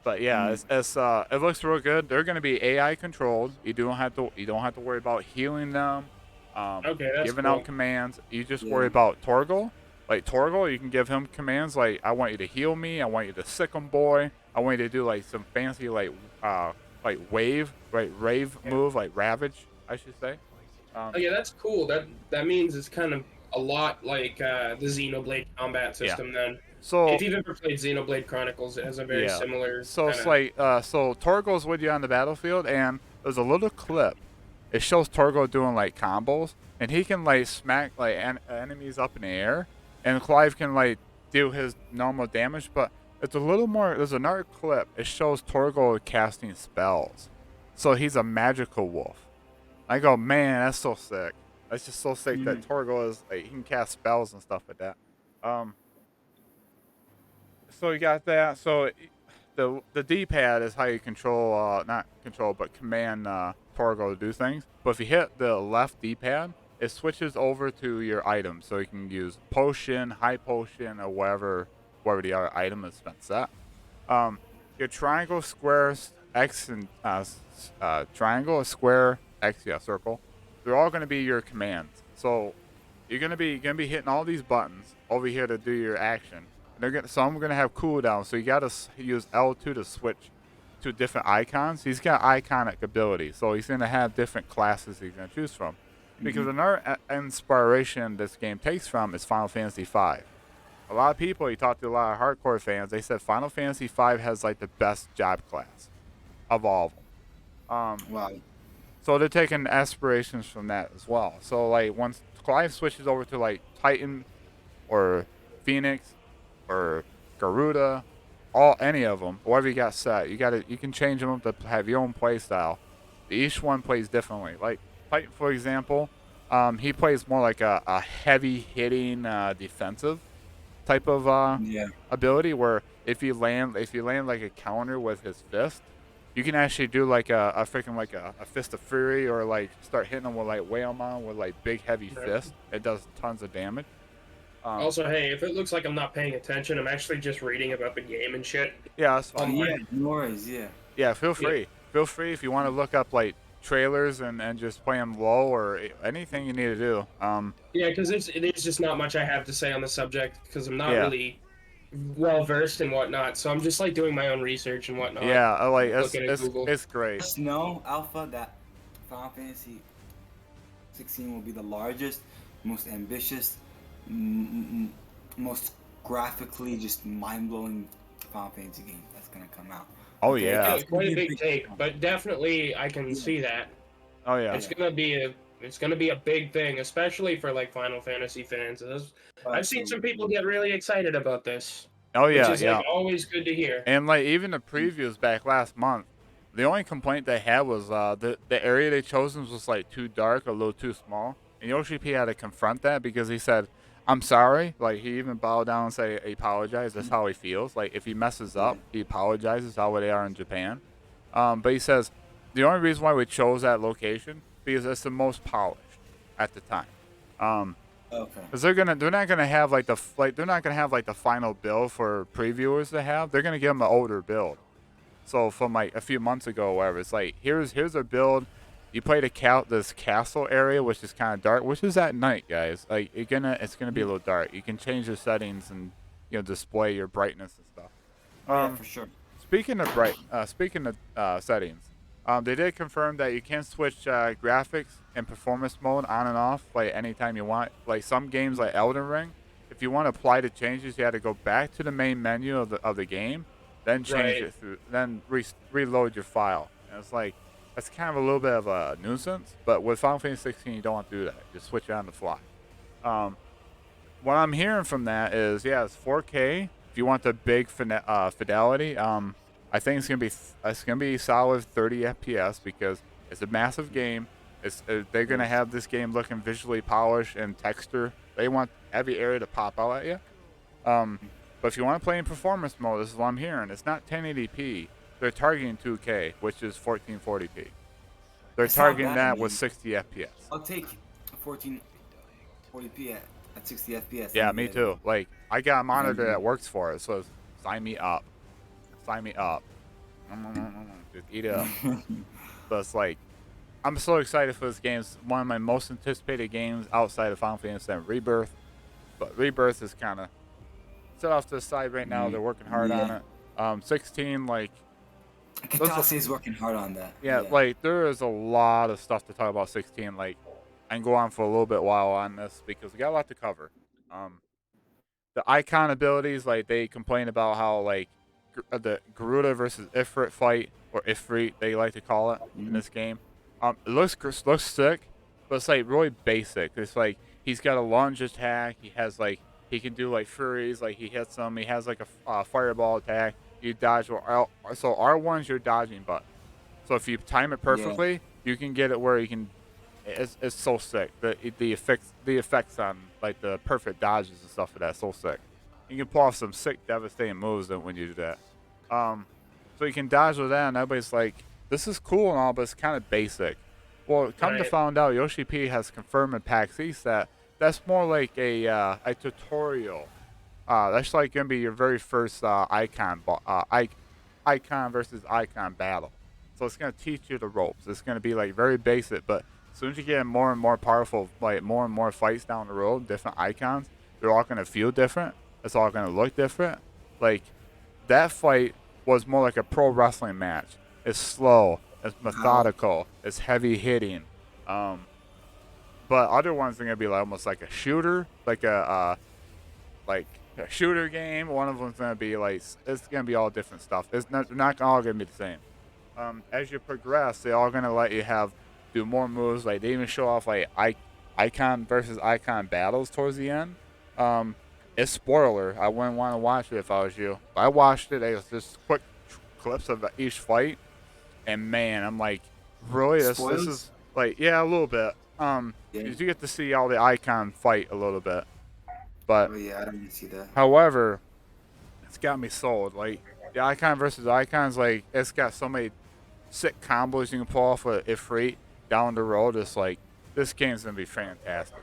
but yeah, it looks real good. They're gonna be AI controlled. You don't have to worry about healing them, Okay, that's giving cool. out commands. You just Yeah. worry about Torgal. Like Torgal, you can give him commands like I want you to heal me. I want you to sick 'em boy. I want you to do like some fancy like wave rave Yeah. move like ravage. I should say. Oh yeah, that's cool. That means it's kind of a lot like the Xenoblade combat Yeah. system. Then, So if you've ever played Xenoblade Chronicles, it has a very yeah. similar So kind it's of. like so Torgo's with you on the battlefield, and there's a little clip. It shows Torgo doing like combos, and he can like smack like enemies up in the air, and Clive can like do his normal damage. But it's a little more. There's another clip. It shows Torgo casting spells, so he's a magical wolf. I go, man, that's so sick. That's just so sick that Torgo is like he can cast spells and stuff like that. Um, so you got that. So the D-pad is how you control, not control, but command Torgo to do things. But if you hit the left D-pad, it switches over to your items, so you can use potion, high potion, or wherever the other item is spent set. Your triangle, square, X, and triangle, square, X, yeah, circle. They're all going to be your commands. So you're gonna be hitting all these buttons over here to do your action. Some are gonna have cooldown, so you gotta use L2 to switch to different icons. He's got iconic abilities, so he's gonna have different classes he's gonna choose from. Because another inspiration this game takes from is Final Fantasy V. A lot of people, you talk to a lot of hardcore fans, they said Final Fantasy V has like the best job class of all of them. Wow. So they're taking aspirations from that as well. So like once Clive switches over to like Titan or Phoenix or Garuda, any of them, whatever you got set, you can change them up to have your own play style. Each one plays differently. Like Titan, for example, he plays more like a heavy hitting defensive type of Yeah. ability where if you land like a counter with his fist, you can actually do like a freaking like a fist of fury or like start hitting them with like Whalemon with like big heavy Right. fist. It does tons of damage. Also, hey, if it looks like I'm not paying attention, I'm actually just reading about the game and shit. Yeah, that's Oh fine. yeah, no worries. Yeah. Yeah, feel free. Feel free if you want to look up like trailers and just play them low or anything you need to do. Yeah, because there's just not much I have to say on the subject because I'm not Yeah. really well versed and whatnot. So I'm just like doing my own research and whatnot. Yeah, like it's Looking at it's, Google. it's great. Just know, Alpha, that Final Fantasy 16 will be the largest, most ambitious, most graphically just mind-blowing Final Fantasy game that's gonna come out. Oh Okay, yeah. Yeah, quite a big take, but definitely I can see that. Oh yeah. It's gonna be a big thing, especially for like Final Fantasy fans. I've seen some people get really excited about this, Oh which yeah. is Yeah. like always good to hear. And like even the previews back last month, the only complaint they had was the area they chosen was like too dark, a little too small. And Yoshi P had to confront that because he said, "I'm sorry." Like he even bowed down and say he apologized. That's how he feels. Like if he messes up, he apologizes. How they are in Japan. But he says the only reason why we chose that location because it's the most polished at the time. Okay. Cause they're not gonna have like they're not gonna have like the final build for previewers to have. They're gonna give them an older build. So from like a few months ago, or whatever, it's like here's a build. You play this castle area, which is kind of dark, which is at night, guys. Like it's gonna be a little dark. You can change the settings and display your brightness and stuff. Yeah, for sure. Speaking of settings, they did confirm that you can switch graphics and performance mode on and off like anytime you want. Like some games, like Elden Ring, if you want to apply the changes, you had to go back to the main menu of the game, then change it through, then reload your file. And it's like that's kind of a little bit of a nuisance. But with Final Fantasy 16, you don't have to do that. Just switch it on the fly. What I'm hearing from that is, yeah, it's 4K. If you want the big fidelity, I think it's gonna be solid 30 FPS because it's a massive game. They're gonna have this game looking visually polished and texture. They want every area to pop out at you. But if you want to play in performance mode, this is what I'm hearing. It's not 1080p. They're targeting 2K, which is 1440p. They're It's not targeting bad, I that with mean. 60 FPS. I'll take 1440p at 60 FPS. Yeah, any me day of the week. too. Like, I got a monitor Mhm. that works for it, so sign me up. Sign me up. Just eat it up. But it's like, I'm so excited for this game. It's one of my most anticipated games outside of Final Fantasy VII Rebirth. But Rebirth is kind of set off to the side right now. They're working hard on Yeah. it. 16, like, Katase is working hard on that. yeah, like, there is a lot of stuff to talk about 16. Like, I can go on for a little bit while on this because we got a lot to cover. The icon abilities, like, they complain about how, like, the Garuda versus Ifrit fight, or Ifrit, they like to call it in this game. It looks sick, but it's, like, really basic. It's like he's got a lunge attack. He has, like, he can do, like, furies. Like, he hits them. He has, like, a fireball attack. You dodge. So R1's your dodging button. So if you time it perfectly, you can get it where you can. It's so sick. The effects on, like, the perfect dodges and stuff of that, so sick. You can pull off some sick, devastating moves when you do that. So you can dodge with that, and everybody's like, "This is cool and all, but it's kind of basic." Well, come to Right. find out, Yoshi P has confirmed in PAX East that that's more like a tutorial. That's like gonna be your very first icon versus icon battle. So it's gonna teach you the ropes. It's gonna be, like, very basic, but as soon as you get more and more powerful, like, more and more fights down the road, different icons, they're all gonna feel different. It's all gonna look different. Like, that fight was more like a pro wrestling match. It's slow. It's methodical. It's heavy hitting. But other ones are gonna be like almost like a shooter, like a shooter game. One of them's gonna be like, it's gonna be all different stuff. They're not all gonna be the same. As you progress, they're all gonna let you do more moves. Like, they even show off, like, icon versus icon battles towards the end. It's spoiler. I wouldn't want to watch it if I was you. I watched it. It was just quick clips of each fight, and man, I'm like, really? This Spoils? is like, yeah, a little bit. Yeah. You do get to see all the icon fight a little bit, but Oh yeah, I didn't even see that. however, it's got me sold. Like, the icon versus icons, like, it's got so many sick combos you can pull off with Ifrit down the road. It's like, this game's gonna be fantastic.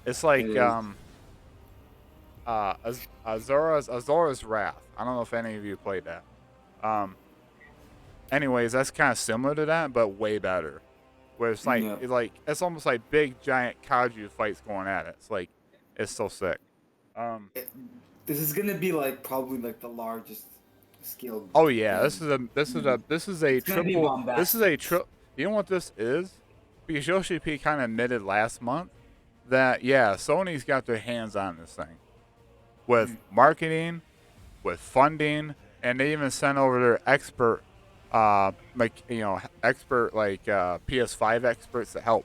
It's like It is. Azora's Wrath. I don't know if any of you played that. Anyways, that's kind of similar to that, but way better. Where it's like, Yeah. it's almost like big giant kaiju fights going at it. It's like, it's so sick. This is gonna be like probably like the largest scale. Oh yeah, this game. is a It's gonna be triple. bombastic. This is a trip. You know what this is? Because Yoshi P kind of admitted last month that, yeah, Sony's got their hands on this thing with marketing, with funding, and they even sent over their expert, PS5 experts to help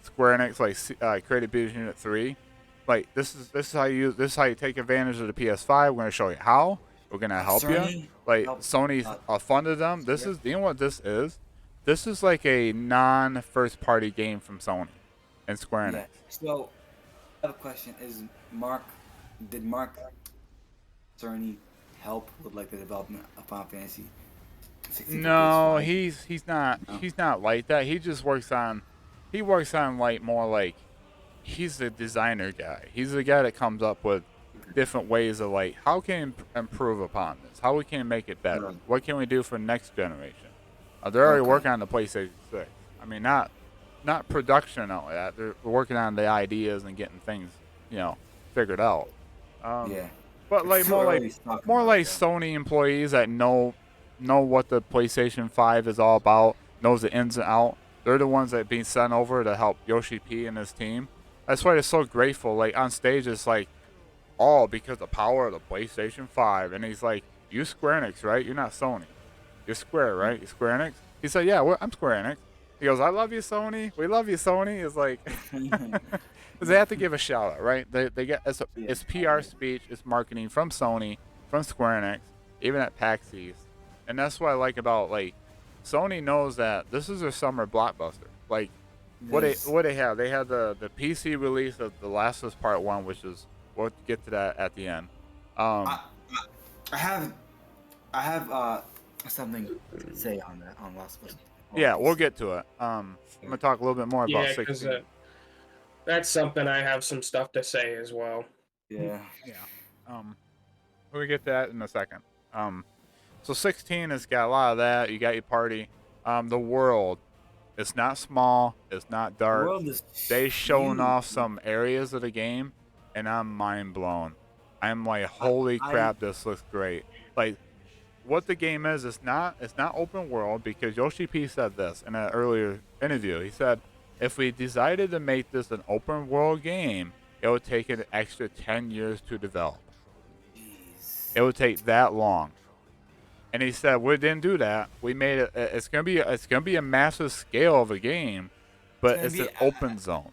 Square Enix, like, Creative Business Unit 3. Like, this is how you take advantage of the PS5. We're gonna show you how. We're gonna help you. Sony Like, helped, Sony's funded them. This yeah. is, you know what this is? This is like a non-first party game from Sony and Square Enix. Yeah. So, I have a question: did Mark Cerny help with like the development of Final Fantasy 16? No, he's not. No. He's not like that. He just works on. He works on, like, more like, he's the designer guy. He's the guy that comes up with different ways of, like, how can we improve upon this? How we can make it better? Right. What can we do for next generation? They're already Okay. working on the PlayStation 6. I mean, not production and all that. They're working on the ideas and getting things, figured out. Yeah. But, It's like, too more early like to talk more about like that. Sony employees that know what the PlayStation 5 is all about, knows the ins and out. They're the ones that are being sent over to help Yoshi P and his team. That's why they're so grateful. Like, on stage, it's like, all because the power of the PlayStation 5. And he's like, you Square Enix, right? You're not Sony. You're Square, right? You Square Enix? He said, yeah, I'm Square Enix. He goes, I love you, Sony. We love you, Sony. It's like, because they have to give a shout out, right? They get it's PR speech, it's marketing from Sony, from Square Enix, even at PAX East. And that's what I like about, like, Sony knows that this is their summer blockbuster. Like, what they have? They had the PC release of The Last of Us Part 1, which is, we'll get to that at the end. I have something to say on that on Last of Us Yeah, we'll get to it. I'm gonna talk a little bit more about Yeah, because 16. that's something I have some stuff to say as well. Yeah. Yeah. We'll get to that in a second. So 16 has got a lot of that. You got your party. The world. It's not small. It's not The dark. world is They showing huge. off some areas of the game, and I'm mind blown. I'm like, I, holy I crap, this looks great. Like, what the game is, it's not open world because Yoshi P said this in an earlier interview. He said, if we decided to make this an open world game, it would take an extra 10 years to develop. jeez. It would take that long. And he said we didn't do that. We made it. It's gonna be a massive scale of a game, but it's an open zone.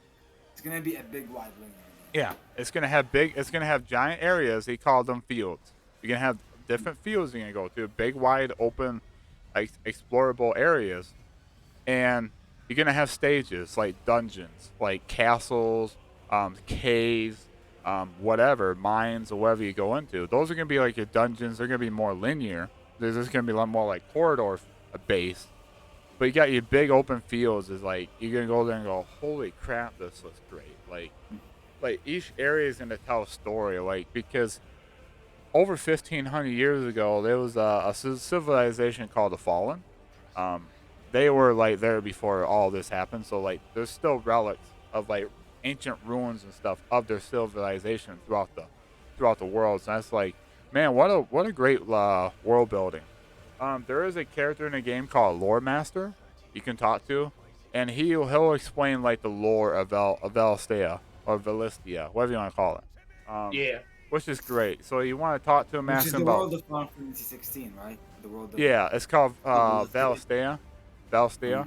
It's gonna be a big wide linear. Yeah, it's gonna have It's gonna have giant areas. He called them fields. You're gonna have different fields you're gonna go to, big, wide, open, explorable areas, and you're gonna have stages like dungeons, like castles, caves, whatever, mines, or whatever you go into. Those are gonna be like your dungeons. They're gonna be more linear. There's just gonna be a lot more like corridor based. But you got your big open fields. Is like you're gonna go there and go, holy crap, this looks great. Like each area is gonna tell a story. Like because over 1,500 years ago, there was a civilization called the Fallen. They were like there before all this happened. So like there's still relics of like ancient ruins and stuff of their civilization throughout the world. So that's like, man, what a great world building. There is a character in the game called Lore Master you can talk to, and he'll explain like the lore of Valistia or Valistia, whatever you want to call it. Yeah. Which is great. So you want to talk to him, Which ask is him the about. world of Final Fantasy 16, right? The world of Yeah, it's called Valistia. Valistia,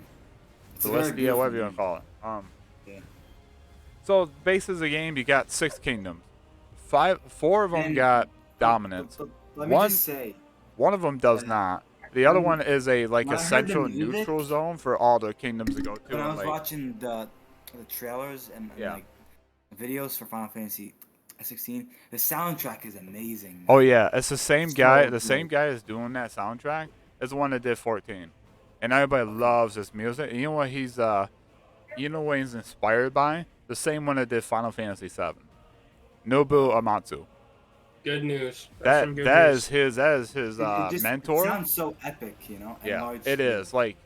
It's a very Valistia, beautiful whatever you want game. to call it. Yeah. So basis of the game, you got 6 kingdoms. Four of them And- got dominance. But let me One- just say, One of them does not. The other one is a when I a heard the central music- neutral zone for all the kingdoms to go to. when I and, was like, watching the trailers and Yeah. like videos for Final Fantasy 16, the soundtrack is amazing. oh yeah, it's the same guy. So The same good. guy that's doing that soundtrack is the one that did 14, and everybody loves his music. And you know what he's inspired by? The same one that did Final Fantasy 7, Nobu Amatsu. Good news. That's some good That news. is his It just mentor. It sounds so epic, you know. And Yeah, large it is. Like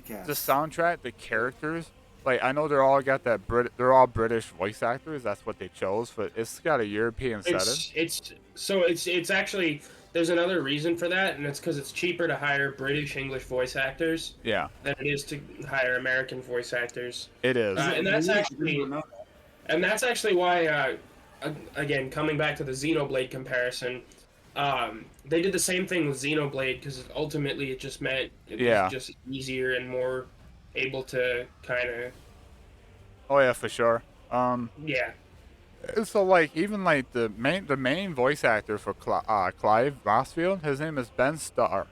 cast. the soundtrack, the characters. Like I know they're all got that they're all British voice actors. That's what they chose, but it's got a European setting. It's actually there's another reason for that, and it's because it's cheaper to hire British English voice actors Yeah, than it is to hire American voice actors. it is. And that's actually why, again, coming back to the Xenoblade comparison, they did the same thing with Xenoblade because ultimately it just meant it Yeah. was just easier and more able to kind of Oh yeah, for sure. yeah. So like even like the main voice actor for Clive Rossfield, his name is Ben Starr,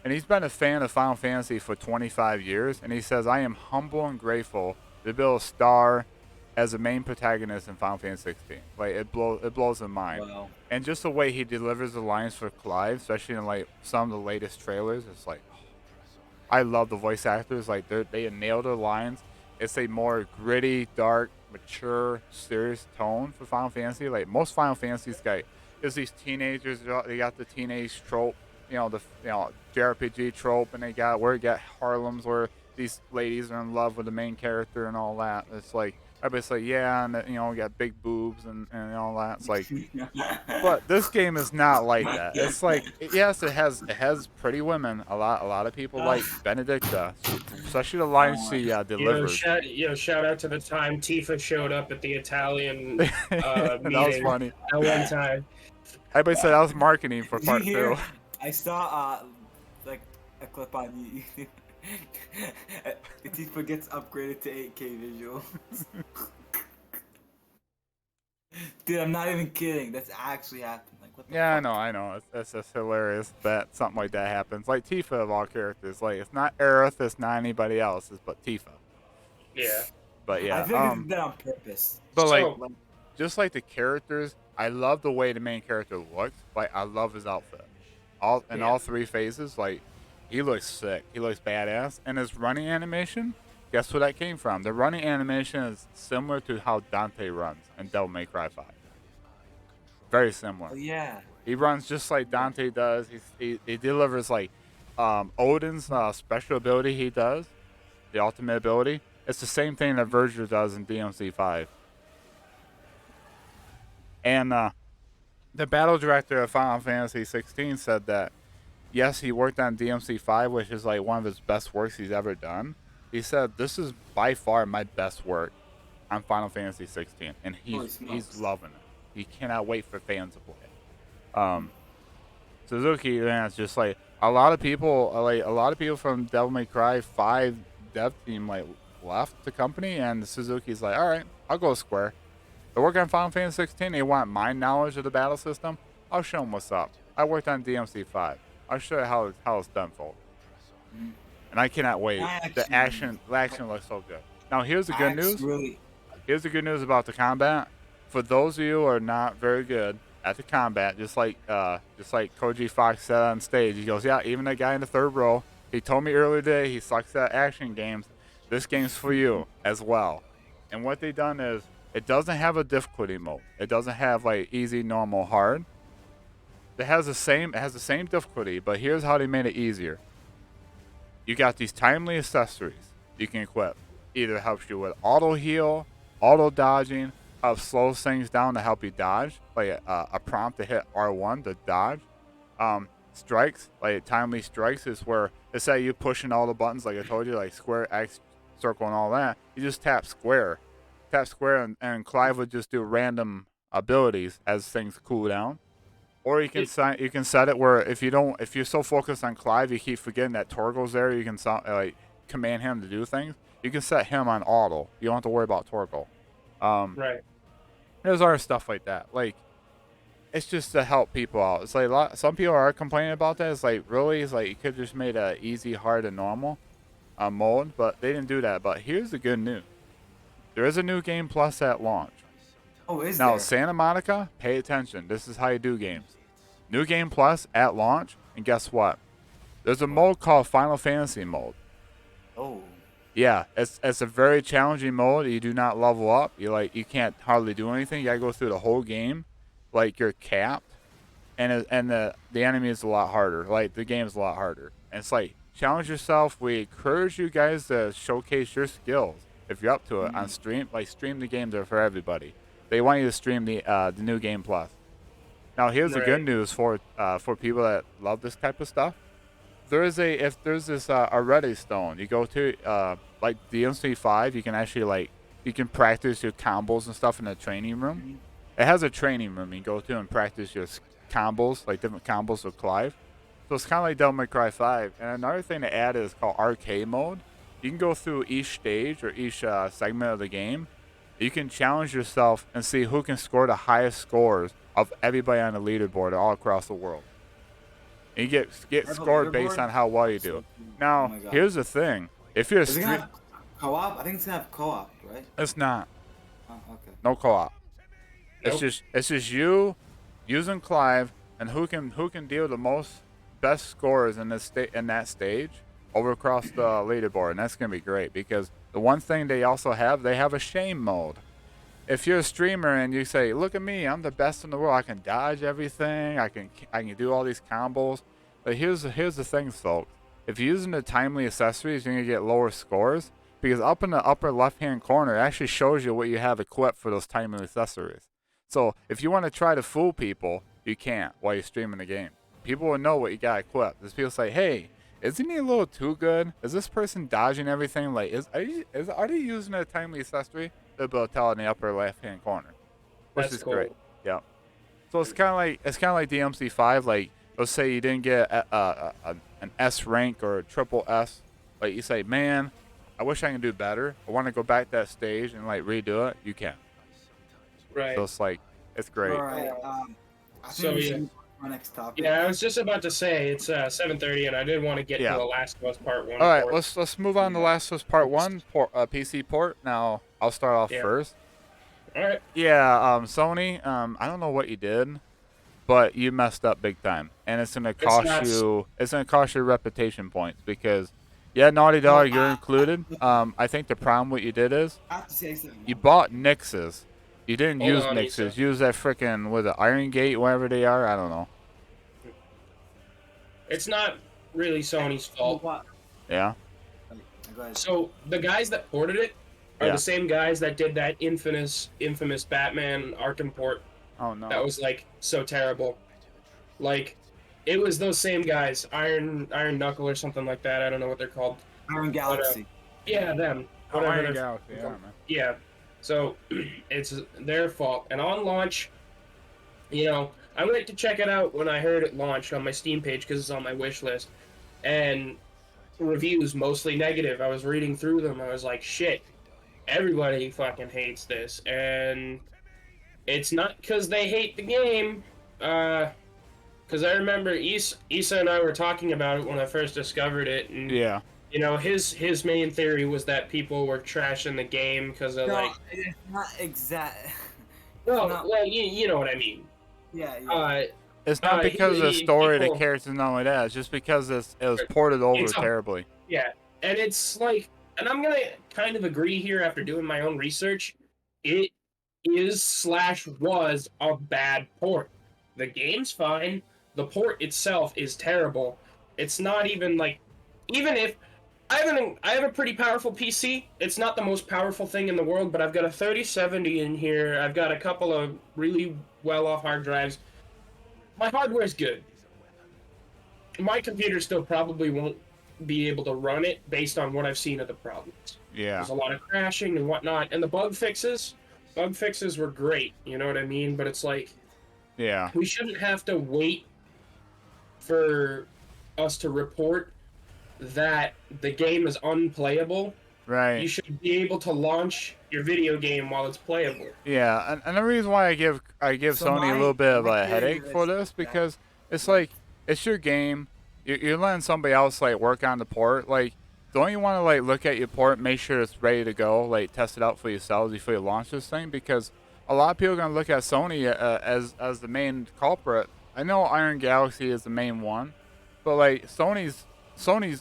and he's been a fan of Final Fantasy for 25 years. And he says, "I am humble and grateful to be able to star as the main protagonist in Final Fantasy 16. Like it blows his mind." Wow. And just the way he delivers the lines for Clive, especially in like some of the latest trailers, it's like I love the voice actors. Like they nailed their lines. It's a more gritty, dark, mature, serious tone for Final Fantasy. Like most Final Fantasies got is these teenagers. They got the teenage trope, the JRPG trope, and they got where you got Harlem's where these ladies are in love with the main character and all that. It's like everybody's like, yeah, and we got big boobs and all that. It's like, but this game is not like that. It's like, yes, it has pretty women. A lot of people like Benedicta, especially the lines she delivered. Shout out to the time Tifa showed up at the Italian meeting That was funny. at one time. Everybody said that was marketing for Did part you hear? 2. I saw like a clip on YouTube. Tifa gets upgraded to 8K visuals. Dude, I'm not even kidding. That's actually happened. Like, what the Yeah, fuck? I know. It's just hilarious that something like that happens. Like Tifa of all characters, like it's not Aerith, it's not anybody else, it's but Tifa. Yeah. But yeah, I feel like it's done on purpose. but like So- just like the characters, I love the way the main character looks. Like I love his outfit, all 3 phases. Like He looks sick. He looks badass. And his running animation, guess where that came from? The running animation is similar to how Dante runs in Devil May Cry 5. Very similar. Oh yeah. He runs just like Dante does. He delivers like Odin's special ability he does, the ultimate ability. It's the same thing that Verger does in DMC 5. And the battle director of Final Fantasy 16 said that, yes, he worked on DMC 5, which is like one of his best works he's ever done. He said, this is by far my best work on Final Fantasy 16. And he's loving it. He cannot wait for fans to play it. Suzuki, man, it's just like a lot of people from Devil May Cry 5 dev team like left the company, and Suzuki's like, all right, I'll go Square. They're working on Final Fantasy 16. They want my knowledge of the battle system. I'll show them what's up. I worked on DMC 5. I'll show you how it's done, folks. And I cannot wait. The action looks so good. Now here's the good news. Here's the good news about the combat. For those of you who are not very good at the combat, just like Koji Fox said on stage, he goes, yeah, even that guy in the third row, he told me earlier today he sucks at action games. This game's for you as well. And what they done is, it doesn't have a difficulty mode. It doesn't have like easy, normal, hard. It has the same difficulty, but here's how they made it easier. You got these timely accessories you can equip. Either helps you with auto heal, auto dodging, slows things down to help you dodge, like a prompt to hit R1 to dodge. Strikes, like timely strikes, is where instead of you pushing all the buttons like I told you, like square, X, circle, and all that, you just tap square. And Clive would just do random abilities as things cool down. Or you can set it where if you're so focused on Clive you keep forgetting that Torgo's there, you can like command him to do things. You can set him on auto. You don't have to worry about Torgo. Right. There's other stuff like that. Like, it's just to help people out. It's like some people are complaining about that. It's like, really? It's like you could have just made a easy, hard, and normal mode, but they didn't do that. But here's the good news. There is a new game plus at launch. Oh, is now, there? Santa Monica, pay attention. This is how you do games. New game plus at launch, and guess what? There's a mode called Final Fantasy mode. Oh. Yeah, it's a very challenging mode. You do not level up. You can't hardly do anything. You gotta go through the whole game, like you're capped, and the enemy is a lot harder. Like the game's a lot harder. And it's like challenge yourself. We encourage you guys to showcase your skills if you're up to it on stream. Like stream the game there for everybody. They want you to stream the new game plus. Now here's the good news for people that love this type of stuff. There's this Already Stone. You go to like DMC 5, you can actually you can practice your combos and stuff in the training room. It has a training room you can go to and practice your combos, like different combos with Clive. So it's kind of like Devil May Cry 5. And another thing to add is called arcade mode. You can go through each stage or each segment of the game. You can challenge yourself and see who can score the highest scores of everybody on the leaderboard all across the world. And you get scored based on how well you do. Now, here's the thing. If you're Is it gonna have co-op? I think it's gonna have co-op, right? It's not. Oh, okay. No co-op. Nope. It's just you using Clive and who can deal the most best scores in that stage over across the leaderboard, and that's gonna be great because the one thing they also have a shame mode. If you're a streamer and you say, "Look at me, I'm the best in the world. I can dodge everything. I can do all these combos." But here's the thing, folks. If you're using the timely accessories, you're gonna get lower scores because up in the upper left-hand corner, it actually shows you what you have equipped for those timely accessories. So if you want to try to fool people, you can't while you're streaming the game. People will know what you got equipped. There's people say, "Hey, isn't he a little too good? Is this person dodging everything? Like, are they using a timely accessory?" They'll be able to tell in the upper left-hand corner, which is great. Yeah. So it's kind of like DMC 5. Like, let's say you didn't get an S rank or a triple S. Like you say, "Man, I wish I could do better. I want to go back that stage and redo it." You can. Right. So it's great. All right. I think we should move on to our next topic. Yeah, I was just about to say it's 7:30, and I did want to get to The Last of Us Part 1. All right, let's move on to Last of Us Part 1 PC port. Now I'll start off first. All right. Yeah, Sony. I don't know what you did, but you messed up big time, and it's gonna It's cost not. you. It's gonna cost you reputation points because, yeah, Naughty So Dog, you're included. I think the problem what you did is I have to say something. you bought Nixes. You didn't Hold use on, Nixes. Issa. Use that freaking was it Iron Gate, whatever they are. I don't know. It's not really Sony's fault. What? Yeah. Go ahead. So the guys that ported it are Yeah. the same guys that did that infamous Batman Arkham port Oh no. that was like so terrible. Like, it was those same guys, Iron Knuckle or something like that. I don't know what they're called. Iron Galaxy. Yeah, them. Oh, Whatever Iron they're- Galaxy. Yeah, man. Yeah. So it's their fault. And on launch, you know, I went to check it out when I heard it launched on my Steam page because it's on my wish list. And reviews mostly negative. I was reading through them. I was like, shit, everybody fucking hates this. And it's not because they hate the game. Because I remember Issa and I were talking about it when I first discovered it. And, Yeah. you know, his main theory was that people were trashing the game because of, No, like... it's not exact. Well, not- well, you know what I mean. Yeah. It's not because of the story, the people- characters, not like that. It's just because it was ported over It's a- terribly. Yeah, and it's like, and I'm gonna kind of agree here after doing my own research. It is/was a bad port. The game's fine. The port itself is terrible. It's not even like, even if I have a pretty powerful PC. It's not the most powerful thing in the world, but I've got a 3070 in here. I've got a couple of really well-off hard drives. My hardware's good. My computer still probably won't be able to run it based on what I've seen of the problems. Yeah. There's a lot of crashing and whatnot, and the bug fixes were great. You know what I mean? But it's like, Yeah. we shouldn't have to wait for us to report that the game is unplayable. Right. You should be able to launch your video game while it's playable. Yeah, and the reason why I give So Sony a my- little bit of my a theory headache for is this that- because it's like it's your game. You're letting somebody else like work on the port. Like, don't you want to like look at your port, make sure it's ready to go, like test it out for yourselves before you launch this thing? Because a lot of people are gonna look at Sony as the main culprit. I know Iron Galaxy is the main one, but like Sony's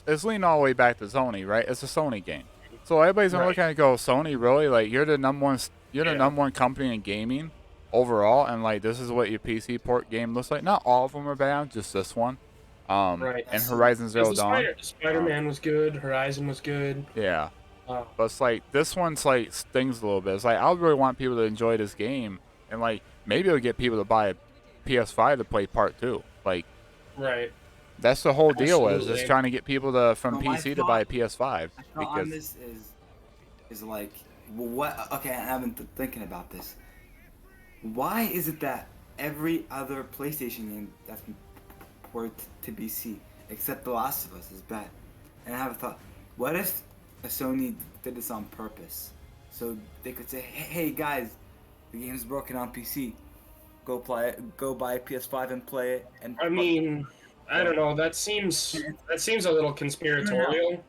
it's leaning all the way back to Sony, right? It's a Sony game. So everybody's gonna look at it and go, Sony, really? Like you're the number one company in gaming overall, and like this is what your PC port game looks like. Not all of them are bad, just this one. Right. And Horizon Zero Dawn. Spider-Man was good. Horizon was good. Yeah. But it's like this one's like stings a little bit. It's like I really want people to enjoy this game, and like maybe it'll get people to buy a PS5 to play Part 2. Like Right. that's the whole deal is Absolutely. just trying to get people to from So my PC to buy a thought- PS5 My thought on because this is like, well, what? Okay, I've been thinking about this. Why is it that every other PlayStation game that's been ported to PC, except The Last of Us, is bad? And I have a thought. What if Sony did this on purpose, so they could say, "Hey guys, the game's broken on PC. Go play it. Go buy a PS5 and play it." And I mean, I don't know. That seems a little conspiratorial.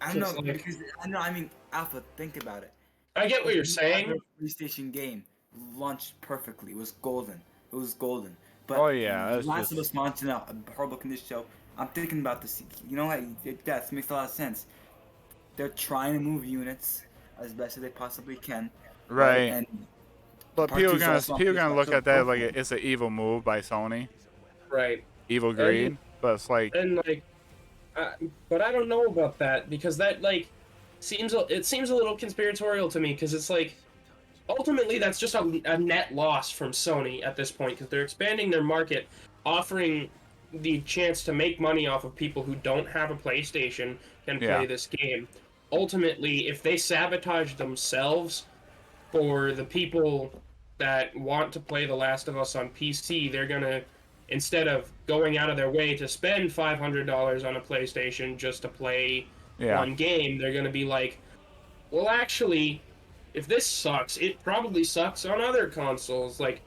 I know, Just like- because I know. I mean, Alpha, think about it. I get what you're Every saying. other PlayStation game launched perfectly. It was golden. It was golden. But Oh, yeah, that's Last of just- Us launching out a horrible condition show. I'm thinking about this. You know what? That makes a lot of sense. They're trying to move units as best as they possibly can. right. And But Part people 2's gonna also on people gonna PS5, look so at that like perfect. it's an evil move by Sony, Right. evil greed. But it's like And like, but I don't know about that because that like seems a little conspiratorial to me because it's like ultimately that's just a net loss from Sony at this point because they're expanding their market, offering the chance to make money off of people who don't have a PlayStation can play Yeah. this game. Ultimately, if they sabotage themselves for the people that want to play The Last of Us on PC, they're gonna, instead of going out of their way to spend $500 on a PlayStation just to play yeah, one game, they're gonna be like, well, actually, if this sucks, it probably sucks on other consoles, like,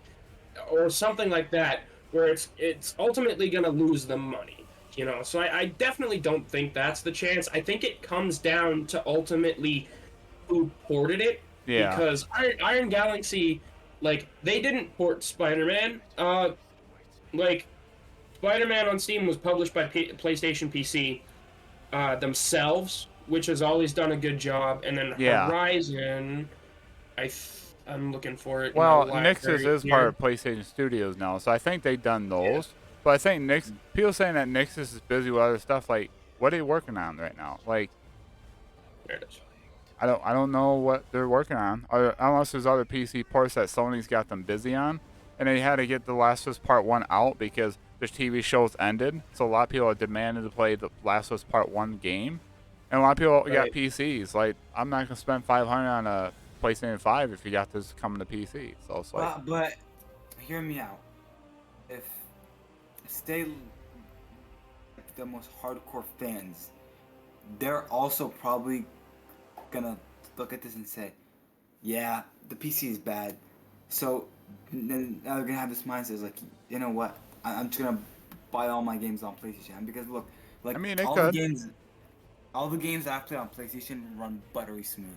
or something like that, where it's ultimately gonna lose them money, you know. So I definitely don't think that's the chance. I think it comes down to ultimately who ported it. yeah, Because Iron Galaxy Like, they didn't port Spider-Man. Like, Spider-Man on Steam was published by PlayStation PC themselves, which has always done a good job. And then Yeah. Horizon, I'm looking for it. Well, in my Nix's library is here. part of PlayStation Studios now, so I think they've done those. But I think people saying that Nix's is busy with other stuff. Like, what are they working on right now? Like, There it is. I don't know what they're working on, unless there's other PC ports that Sony's got them busy on, and they had to get The Last of Us Part 1 out because their TV shows ended. So a lot of people are demanding to play the Last of Us Part 1 game, and a lot of people got PCs. Like, I'm not gonna spend $500 on a PlayStation 5 if you got this coming to PC. So it's like, But hear me out. If stay the most hardcore fans, they're also probably gonna look at this and say, yeah, the PC is bad. So then they're gonna have this mindset like, you know what? I'm just gonna buy all my games on PlayStation. Because look, like I mean, it all could. all the games I play on PlayStation run buttery smooth.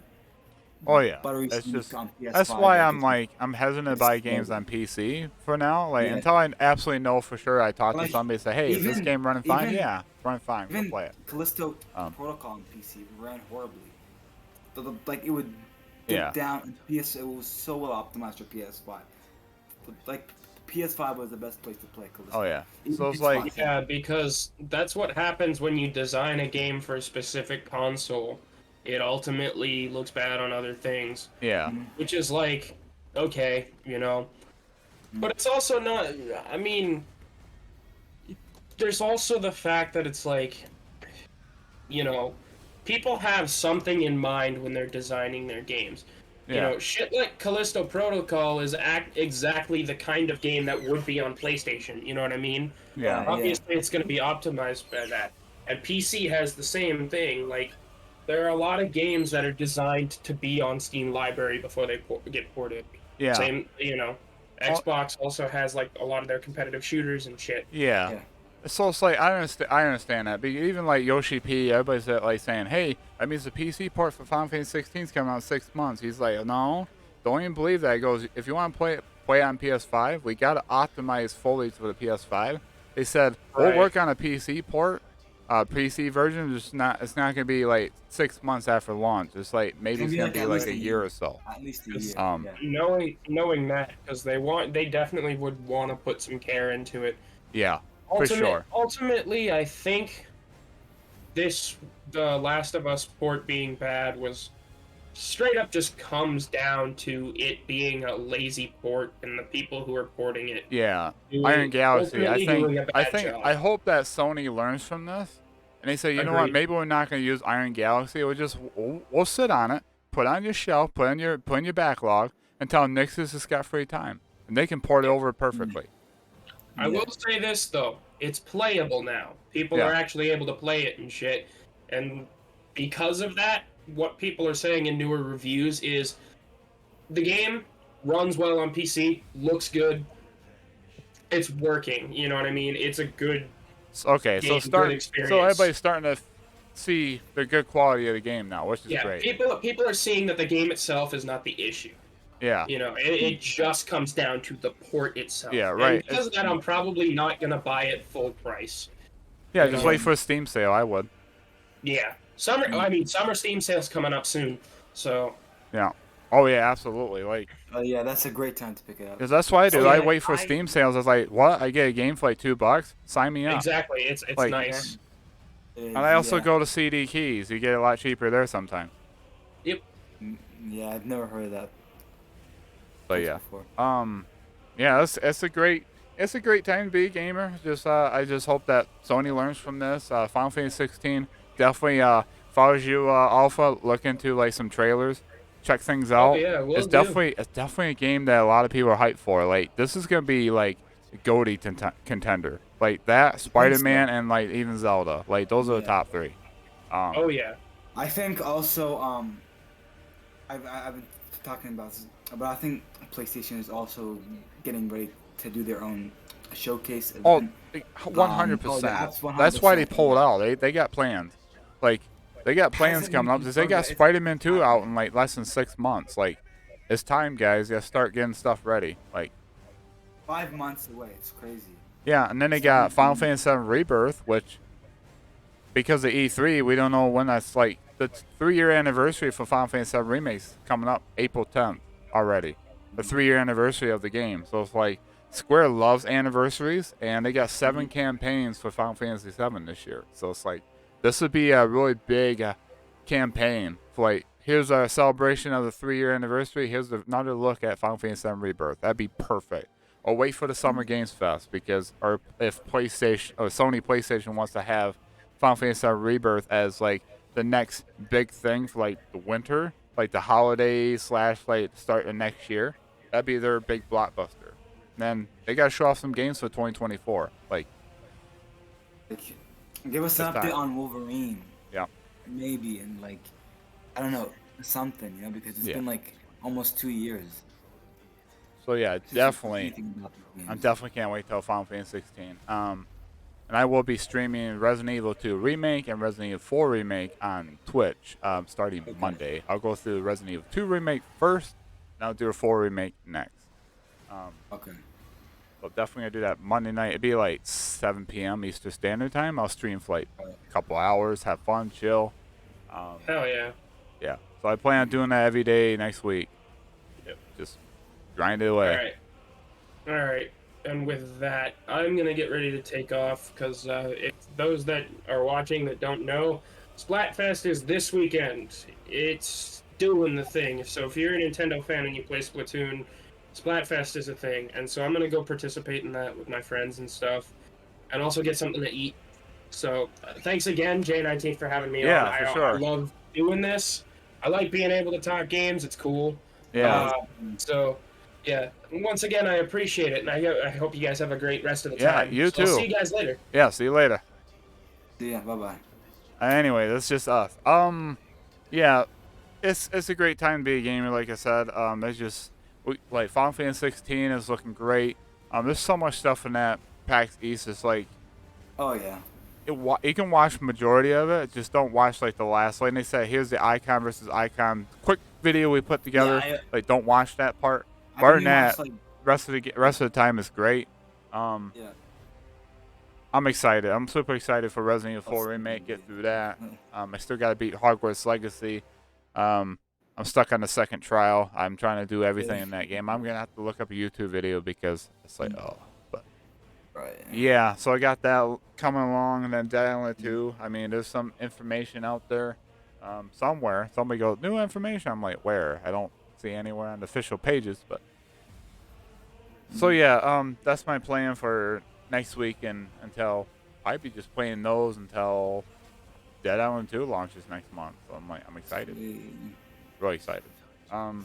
Oh yeah, Buttery that's smooth just on PS5. that's why like, I'm hesitant to it's buy so games good. on PC for now. Like Yeah. until I absolutely know for sure. I talk to Like, somebody and say, hey, is this even- game running fine? even- Yeah, it's running fine. Go Even play it. Callisto Um, Protocol on PC ran horribly. Like it would dip Yeah. down, and it was so well optimized for PS5. Like PS5 was the best place to play Callisto. Oh yeah. Even So it's Xbox. like, Yeah, because that's what happens when you design a game for a specific console. It ultimately looks bad on other things, yeah, which is like, okay, you know. But it's also not, I mean, there's also the fact that it's like, you know, people have something in mind when they're designing their games. You yeah, know, shit like Callisto Protocol is exactly the kind of game that would be on PlayStation. You know what I mean? yeah, Obviously, it's going to be optimized by that. And PC has the same thing. Like, there are a lot of games that are designed to be on Steam Library before they get ported. yeah, Same, you know. Xbox also has like a lot of their competitive shooters and shit. yeah. Yeah. So it's like I understand that, but even like Yoshi P, everybody's like saying, "Hey, that means the PC port for Final Fantasy 16 is coming out in 6 months." He's like, "No, don't even believe that." He goes, "If you want to play on PS5, we got to optimize fully for the PS5." They said we'll Right. work on a PC port, PC version. It's not going to be like 6 months after launch. It's like maybe it's going to be at like least a year or so. At least a year. Um, yeah. Knowing that, because they definitely would want to put some care into it. Yeah, for sure. Ultimately, I think the Last of Us port being bad was straight up just comes down to it being a lazy port and the people who are porting it. Yeah, doing- Iron Galaxy. ultimately doing a bad job. I hope that Sony learns from this, and they say, you know what? Agreed. Maybe we're not going to use Iron Galaxy. We'll sit on it, put it on your shelf, put in your backlog until Nixus has got free time, and they can port it over perfectly. I will say this though, it's playable now. People Yeah. are actually able to play it and shit, and because of that, what people are saying in newer reviews is the game runs well on PC, looks good, it's working. You know what I mean? It's a good Okay, game, so good experience. everybody's starting to see the good quality of the game now, which is yeah. great. People are seeing that the game itself is not the issue. Yeah, You know, it just comes down to the port itself. Yeah, right. And because of that, I'm probably not gonna buy it full price. yeah. you Just know. wait for a Steam sale. I would. Yeah, summer Steam sales coming up soon, so Yeah. Oh yeah, absolutely. Like, Yeah, that's a great time to pick it up. because that's what I do. Oh, I yeah, wait for Steam sales. I was like, what? I get a game for like $2? Sign me up. exactly, it's Like, nice. And I also yeah. go to CD Keys. You get it a lot cheaper there sometimes. Yeah, I've never heard of that. But yeah, Before. yeah, it's a great time to be a gamer. Just I just hope that Sony learns from this. Final Fantasy 16 definitely follows you Alpha. Look into like some trailers, check things out. yeah, will it's do. definitely a game that a lot of people are hyped for. Like this is gonna be like a GOTY contender. Like that, Spider-Man, and like even Zelda. Like those are the Yeah. top three. Oh yeah, I think also I've been talking about this, but I think PlayStation is also getting ready to do their own showcase Oh, event. 100%. that's That's why they 100%. pulled out. They got plans. Like they got plans Hasn't coming up. been They got confirmed yet. Spider-Man 2 out in like less than 6 months. Like it's time, guys. You gotta start getting stuff ready. Like, 5 months away. It's crazy. yeah, and then they got Final Fantasy VII Rebirth, which because of E3, we don't know when that's like the 3-year anniversary for Final Fantasy VII Remakes coming up April 10th already. The 3-year anniversary of the game. So it's like Square loves anniversaries, and they got 7 campaigns for Final Fantasy VII this year. So it's like this would be a really big campaign for like here's a celebration of the 3-year anniversary. Here's another look at Final Fantasy VII Rebirth. That'd be perfect. Or wait for the Summer Games Fest because, or if PlayStation or Sony PlayStation wants to have Final Fantasy VII Rebirth as like the next big thing for like the winter, like the holidays / like start of next year. That'd be their big blockbuster. And then they gotta show off some games for 2024. Like, Give us an it's update time. on Wolverine. Yeah. Maybe, and like, I don't know, something, you know, because it's Yeah. been like almost 2 years. So yeah, since definitely. anything about the I games. definitely can't wait till Final Fantasy 16. And I will be streaming Resident Evil 2 Remake and Resident Evil 4 Remake on Twitch starting Okay. Monday. I'll go through Resident Evil 2 Remake first, and I'll do a 4 Remake next. Okay. So definitely gonna do that Monday night. It'd be like 7 p.m. Eastern Standard Time. I'll stream for like a couple hours, have fun, chill. Hell yeah. Yeah. So I plan on doing that every day next week. Yep. Just grind it away. All right. And with that, I'm gonna get ready to take off because if those that are watching that don't know, Splatfest is this weekend. It's doing the thing. So if you're a Nintendo fan and you play Splatoon, Splatfest is a thing. And so I'm gonna go participate in that with my friends and stuff, and also get something to eat. So thanks again, J19, for having me Yeah, on. for I sure. love doing this. I like being able to talk games. It's cool. Yeah. So, yeah. Once again, I appreciate it, and I hope you guys have a great rest of the Yeah, time. you So I'll see too. you guys later. Yeah. See you later. See ya. Bye bye. Anyway, that's just us. Yeah, it's a great time to be a gamer. Like I said, it's just like Final Fantasy 16 is looking great. There's so much stuff in that PAX East. It's like Oh yeah. you can watch majority of it. Just don't watch like the last. Like they said, here's the Icon versus Icon quick video we put together. Yeah, Like don't watch that part. I Other than really watched, that, like, rest of the time is great. yeah. I'm excited. I'm super excited for Resident Evil 4 Awesome. Remake. Get through that. I still got to beat Hogwarts Legacy. I'm stuck on the second trial. I'm trying to do everything in that game. I'm gonna have to look up a YouTube video because it's like, oh, but Right. yeah. So I got that coming along, and then Dead Island 2. I mean, there's some information out there somewhere. Somebody goes, new information. I'm like, where? I don't see anywhere on the official pages, but. So yeah, that's my plan for next week, and until I'd be just playing those until Dead Island 2 launches next month. So I'm excited, really excited. Now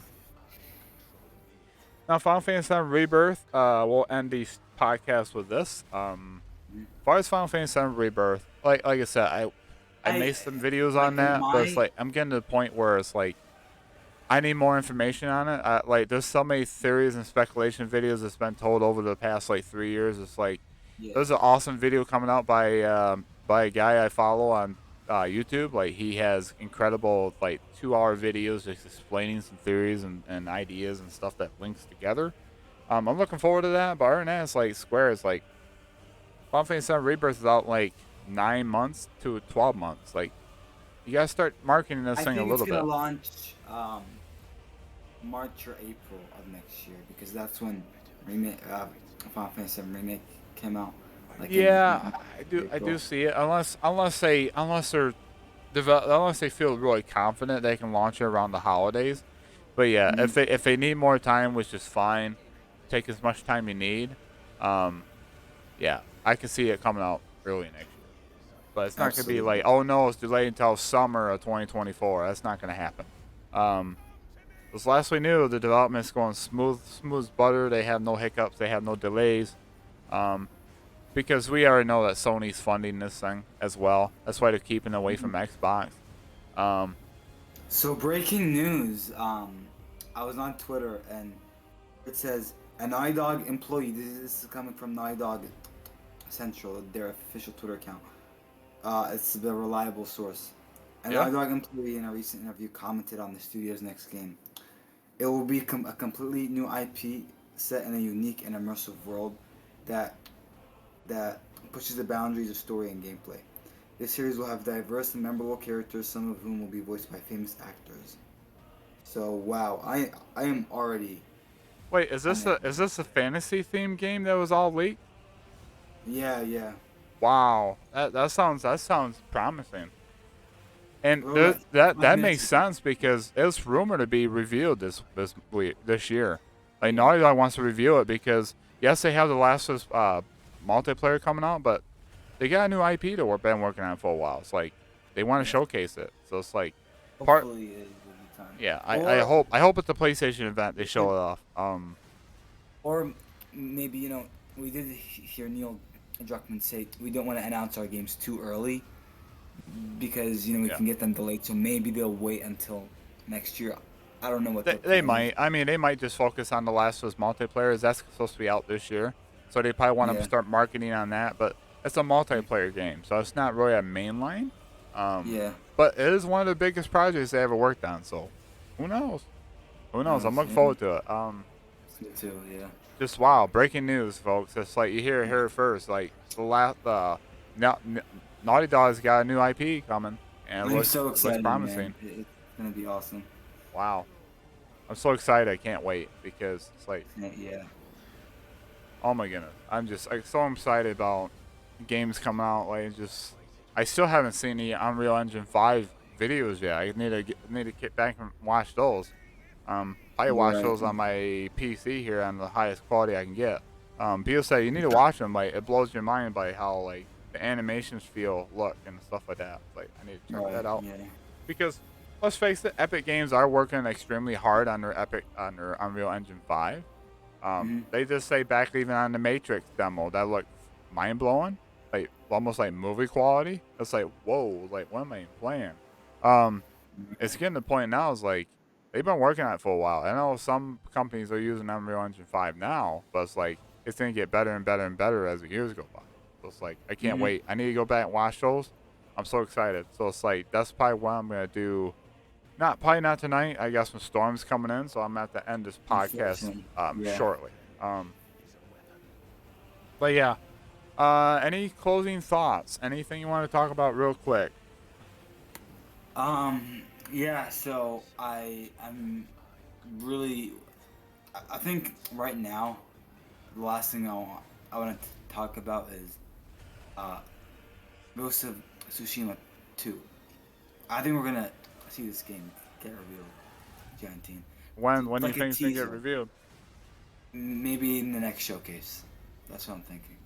Final Fantasy VII Rebirth. We'll end these podcasts with this. As far as Final Fantasy VII Rebirth, like I said, I made some videos on that, but it's like I'm getting to the point where it's like I need more information on it. Like, there's so many theories and speculation videos that's been told over the past like 3 years. It's like there's an awesome video coming out by a guy I follow on YouTube. Like, he has incredible like 2-hour videos just explaining some theories and ideas and stuff that links together. I'm looking forward to that. But other than that, it's like Square is like Final Fantasy VII Rebirth is out like 9 months to 12 months. Like, you gotta start marketing this thing a little I think it's bit. gonna launch March or April of next year because that's when Final Fantasy VII Remake came out. Like Yeah, in I do April. see it. Unless they feel really confident they can launch it around the holidays. But yeah, if they need more time, which is fine, take as much time you need. Yeah, I can see it coming out early next year. But it's not gonna be like, oh no, it's delayed until summer of 2024. That's not gonna happen. As last we knew, the development's going smooth as butter. They have no hiccups. They have no delays. Because we already know that Sony's funding this thing as well. That's why they're keeping it away from Xbox. So breaking news. I was on Twitter and it says a Naughty Dog employee. This is coming from Naughty Dog Central, their official Twitter account. It's a reliable source. A Naughty Dog employee in a recent interview commented on the studio's next game. It will be a completely new IP set in a unique and immersive world that that pushes the boundaries of story and gameplay. This series will have diverse and memorable characters, some of whom will be voiced by famous actors. So wow, I am already Wait, on it. is this a fantasy themed game that was all leaked? Yeah, yeah. Wow, that sounds promising. And Bro, like five that makes minutes ago. sense because it's rumored to be revealed this year. Like Yeah, Naughty Dog wants to reveal it because yes, they have the Last of Us multiplayer coming out, but they got a new IP that we've been working on for a while. It's like they want to yeah. showcase it. So it's like part. Hopefully it will be time. Yeah, Or I hope at the PlayStation event they show it off. or maybe we did hear Neil Druckmann say we don't want to announce our games too early because we Yeah. can get them delayed. So maybe they'll wait until next year. I don't know what their They plan is. might. I mean, they might just focus on the Last of Us multiplayer. That's supposed to be out this year, so they probably want to Yeah, start marketing on that. But it's a multiplayer game, so it's not really a mainline. Um, yeah. but it is one of the biggest projects they ever worked on. So who knows? Who knows? I'm looking Yeah. forward to it. Me too. Yeah. Just wow, breaking news, folks. It's like you hear it here first. Like the last, Naughty Dog's got a new IP coming, and I'm so it looks excited, man. promising. It's gonna be awesome. Wow, I'm so excited. I can't wait because it's like, Yeah. oh my goodness, I'm just like so excited about games coming out. Like just, I still haven't seen the Unreal Engine 5 videos yet. I need to get back and watch those. I watch Right. those on my PC here on the highest quality I can get. People say you need to watch them. Like it blows your mind by how like the animations look, and stuff like that. Like I need to check Right. that out Yeah. because let's face it, Epic Games are working extremely hard on their Unreal Engine 5. Hmm. They just say back even on the Matrix demo that looked mind blowing, like almost like movie quality. It's like whoa, like what am I even playing? Um, it's getting to the point now. Is like they've been working on it for a while. I know some companies are using Unreal Engine 5 now, but it's like it's gonna get better and better and better as the years go by. So it's like I can't Hmm. wait. I need to go back and watch those. I'm so excited. So it's like that's probably what I'm gonna do. Probably not tonight. I guess when storm's coming in, so I'm at the end this podcast Unfortunately. Yeah. shortly. But yeah. Any closing thoughts? Anything you want to talk about real quick? Yeah. So I'm really. I think right now, the last thing I want to talk about is uh, Ghost of Tsushima 2. I think we're gonna see this game get revealed, J19. When do you Like a think it's gonna get teaser. revealed? Maybe in the next showcase. That's what I'm thinking.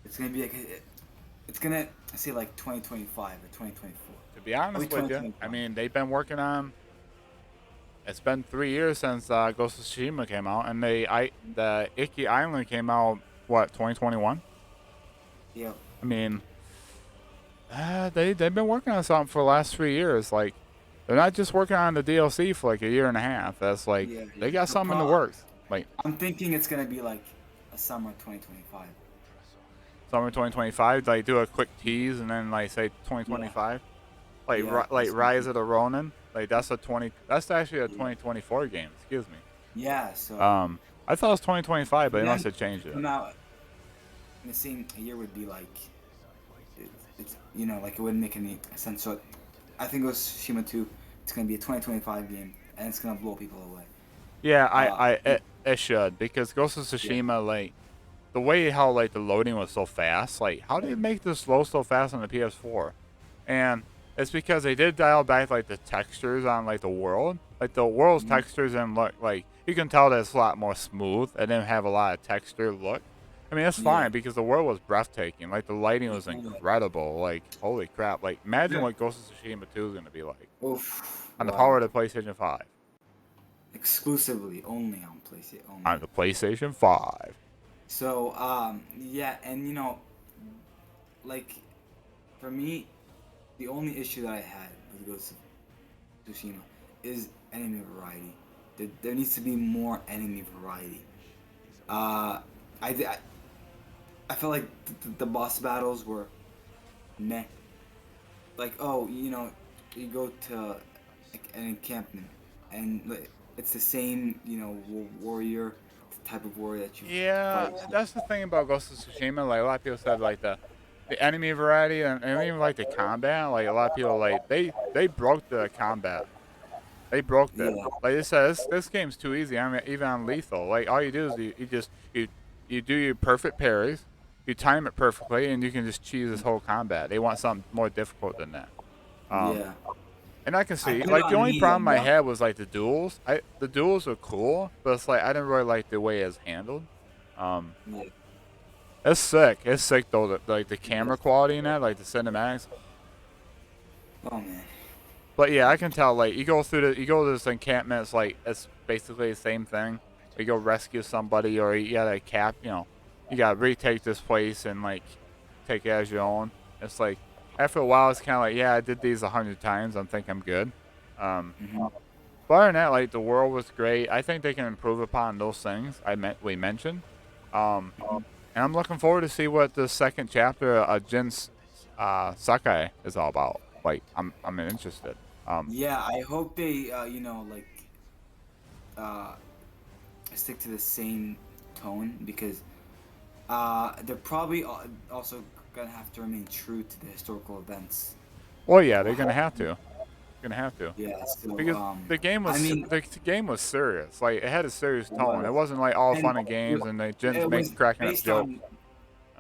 It's gonna be like it's gonna say like 2025 or 2024. To be honest Probably with you, 2025. I mean they've been working on. It's been 3 years since Ghost of Tsushima came out, and the Icky Island came out what 2021. Yeah. I mean, they've been working on something for the last 3 years. Like they're not just working on the DLC for like a year and a half. That's like Yeah. they Yeah. got something in the works. Like I'm thinking it's gonna be like a summer 2025. summer 2025. Like do a quick tease and then like say Yeah. 2025. Like Yeah. like That's Rise of the Ronin. Like that's a 20. That's actually a 2024 game. Excuse me. Yeah. So I thought it was 2025, but they then must have changed it. come out in the same year would be like it's like it wouldn't make any sense. So I think Ghost of Tsushima 2. It's gonna be a 2025 game and it's gonna blow people away. Yeah, Uh, it should because Ghost of Tsushima like the way how like the loading was so fast. Like how did it make this load so fast on the PS4? And it's because they did dial back like the textures on like the world. Like the world's Mhm. textures and look like you can tell that it's a lot more smooth. It didn't have a lot of texture look. I mean, it's Yeah. fine because the world was breathtaking. Like the lighting was Yeah. incredible. Like holy crap! Like imagine Yeah. what Ghost of Tsushima 2 is gonna be like Oof. on the Wow. power of the PlayStation 5. Exclusively only on PlayStation only. On the PlayStation 5. So yeah, and like for me, the only issue that I had with Ghost of Tsushima is enemy variety. There needs to be more enemy variety. I I felt like the boss battles were meh. Like you go to like, an encampment and like, it's the same, warrior type of warrior that you Yeah, fight. that's the thing about Ghost of Tsushima. Like a lot of people said, like the enemy variety and even like the combat. Like a lot of people like they broke the combat. They broke it. Yeah. Like they said, this game's too easy. I mean, even on lethal. Like all you do is you do your perfect parries, you time it perfectly, and you can just cheese this whole combat. They want something more difficult than that. Um, Yeah. and I can I see put it like the on only problem medium, I yeah. had was like the duels. The duels are cool, but it's like I didn't really like the way it's handled. Um, Yeah. it's sick. It's sick though. Like the Yeah. camera quality in that, like the cinematics. Oh man. But yeah, I can tell. Like you go to this encampment. It's like it's basically the same thing. You go rescue somebody, or you gotta cap. You gotta retake this place and like take it as your own. It's like after a while, it's kind of like, yeah, I did these 100 times. I think I'm good. Um, Hmm. but other than that, like the world was great. I think they can improve upon those things we mentioned. Um, and I'm looking forward to see what the second chapter of Jin's Sakai is all about. Like I'm interested. Yeah, I hope they, uh, stick to the same tone because they're probably also gonna have to remain true to the historical events. Well, yeah, That will they're gonna have happen. to. Gonna have to. Yeah. So, Because I mean, the game was serious. Like it had a serious it tone. It was, wasn't like all and fun and games and the Jin's it was making cracking up based jokes. on.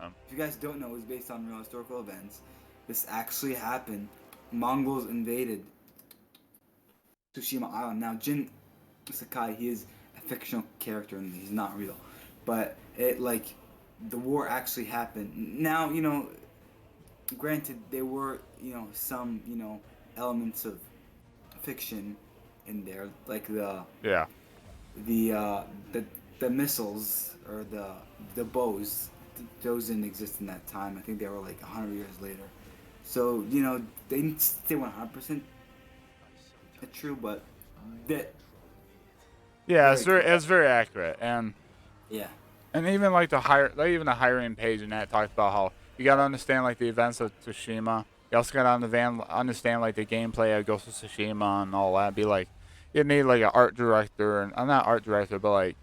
Um, If you guys don't know, it was based on real historical events. This actually happened. Mongols invaded Tsushima Island. Now, Jin Sakai, he is a fictional character and he's not real, but the war actually happened. Now, granted, there were some elements of fiction in there, like yeah. the uh, the the missiles or the bows. Those didn't exist in that time. I think they were like 100 years later. So they didn't stay 100% true, but that Yeah, very close. it's very accurate. Yeah. And even like even the hiring page in that talks about how you gotta understand like the events of Tsushima. You also gotta understand like the gameplay of Ghost of Tsushima and all that. Be like, you need like an art director and I'm not art director, but like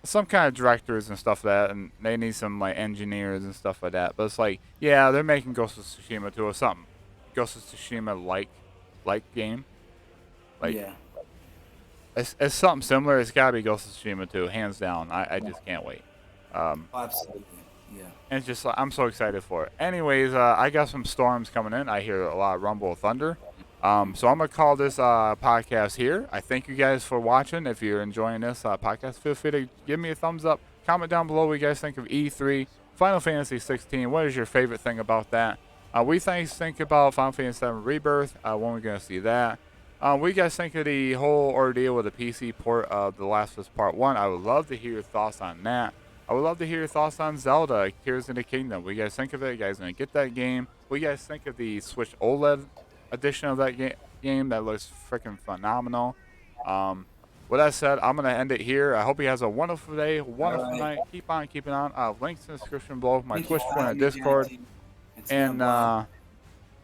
some kind of directors and stuff like that, and they need some like engineers and stuff like that. But it's like, yeah, they're making Ghost of Tsushima to a something Ghost of Tsushima like game. Like Yeah. it's something similar. It's gotta be Ghost of Tsushima 2, hands down. I just can't wait. Absolutely. Yeah. And it's just I'm so excited for it. Anyways, I got some storms coming in. I hear a lot of rumble of thunder. So I'm gonna call this podcast here. I thank you guys for watching. If you're enjoying this podcast, feel free to give me a thumbs up. Comment down below what you guys think of E3, Final Fantasy 16. What is your favorite thing about that? What do you guys think about Final Fantasy 7 Rebirth? When we're gonna see that? What do you guys think of the whole ordeal with the PC port of The Last of Us Part 1? I would love to hear your thoughts on that. I would love to hear your thoughts on Zelda, Tears in the Kingdom. What do you guys think of it? You guys gonna get that game? What do you guys think of the Switch OLED edition of that game? That looks freaking phenomenal. With that said, I'm gonna end it here. I hope you guys have a wonderful day, wonderful All right. night. Keep on keeping on. Links in the description below. My Thank you Twitch, for Twitter, having and me, Discord. J19. It's been a And blast.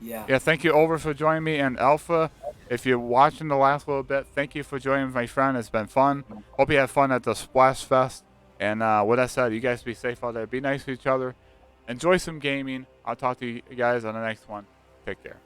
Yeah. yeah, thank you over for joining me and Alpha. If you're watching the last little bit, thank you for joining my friend. It's been fun. Hope you had fun at the Splash Fest. And with that said, you guys be safe out there. Be nice to each other. Enjoy some gaming. I'll talk to you guys on the next one. Take care.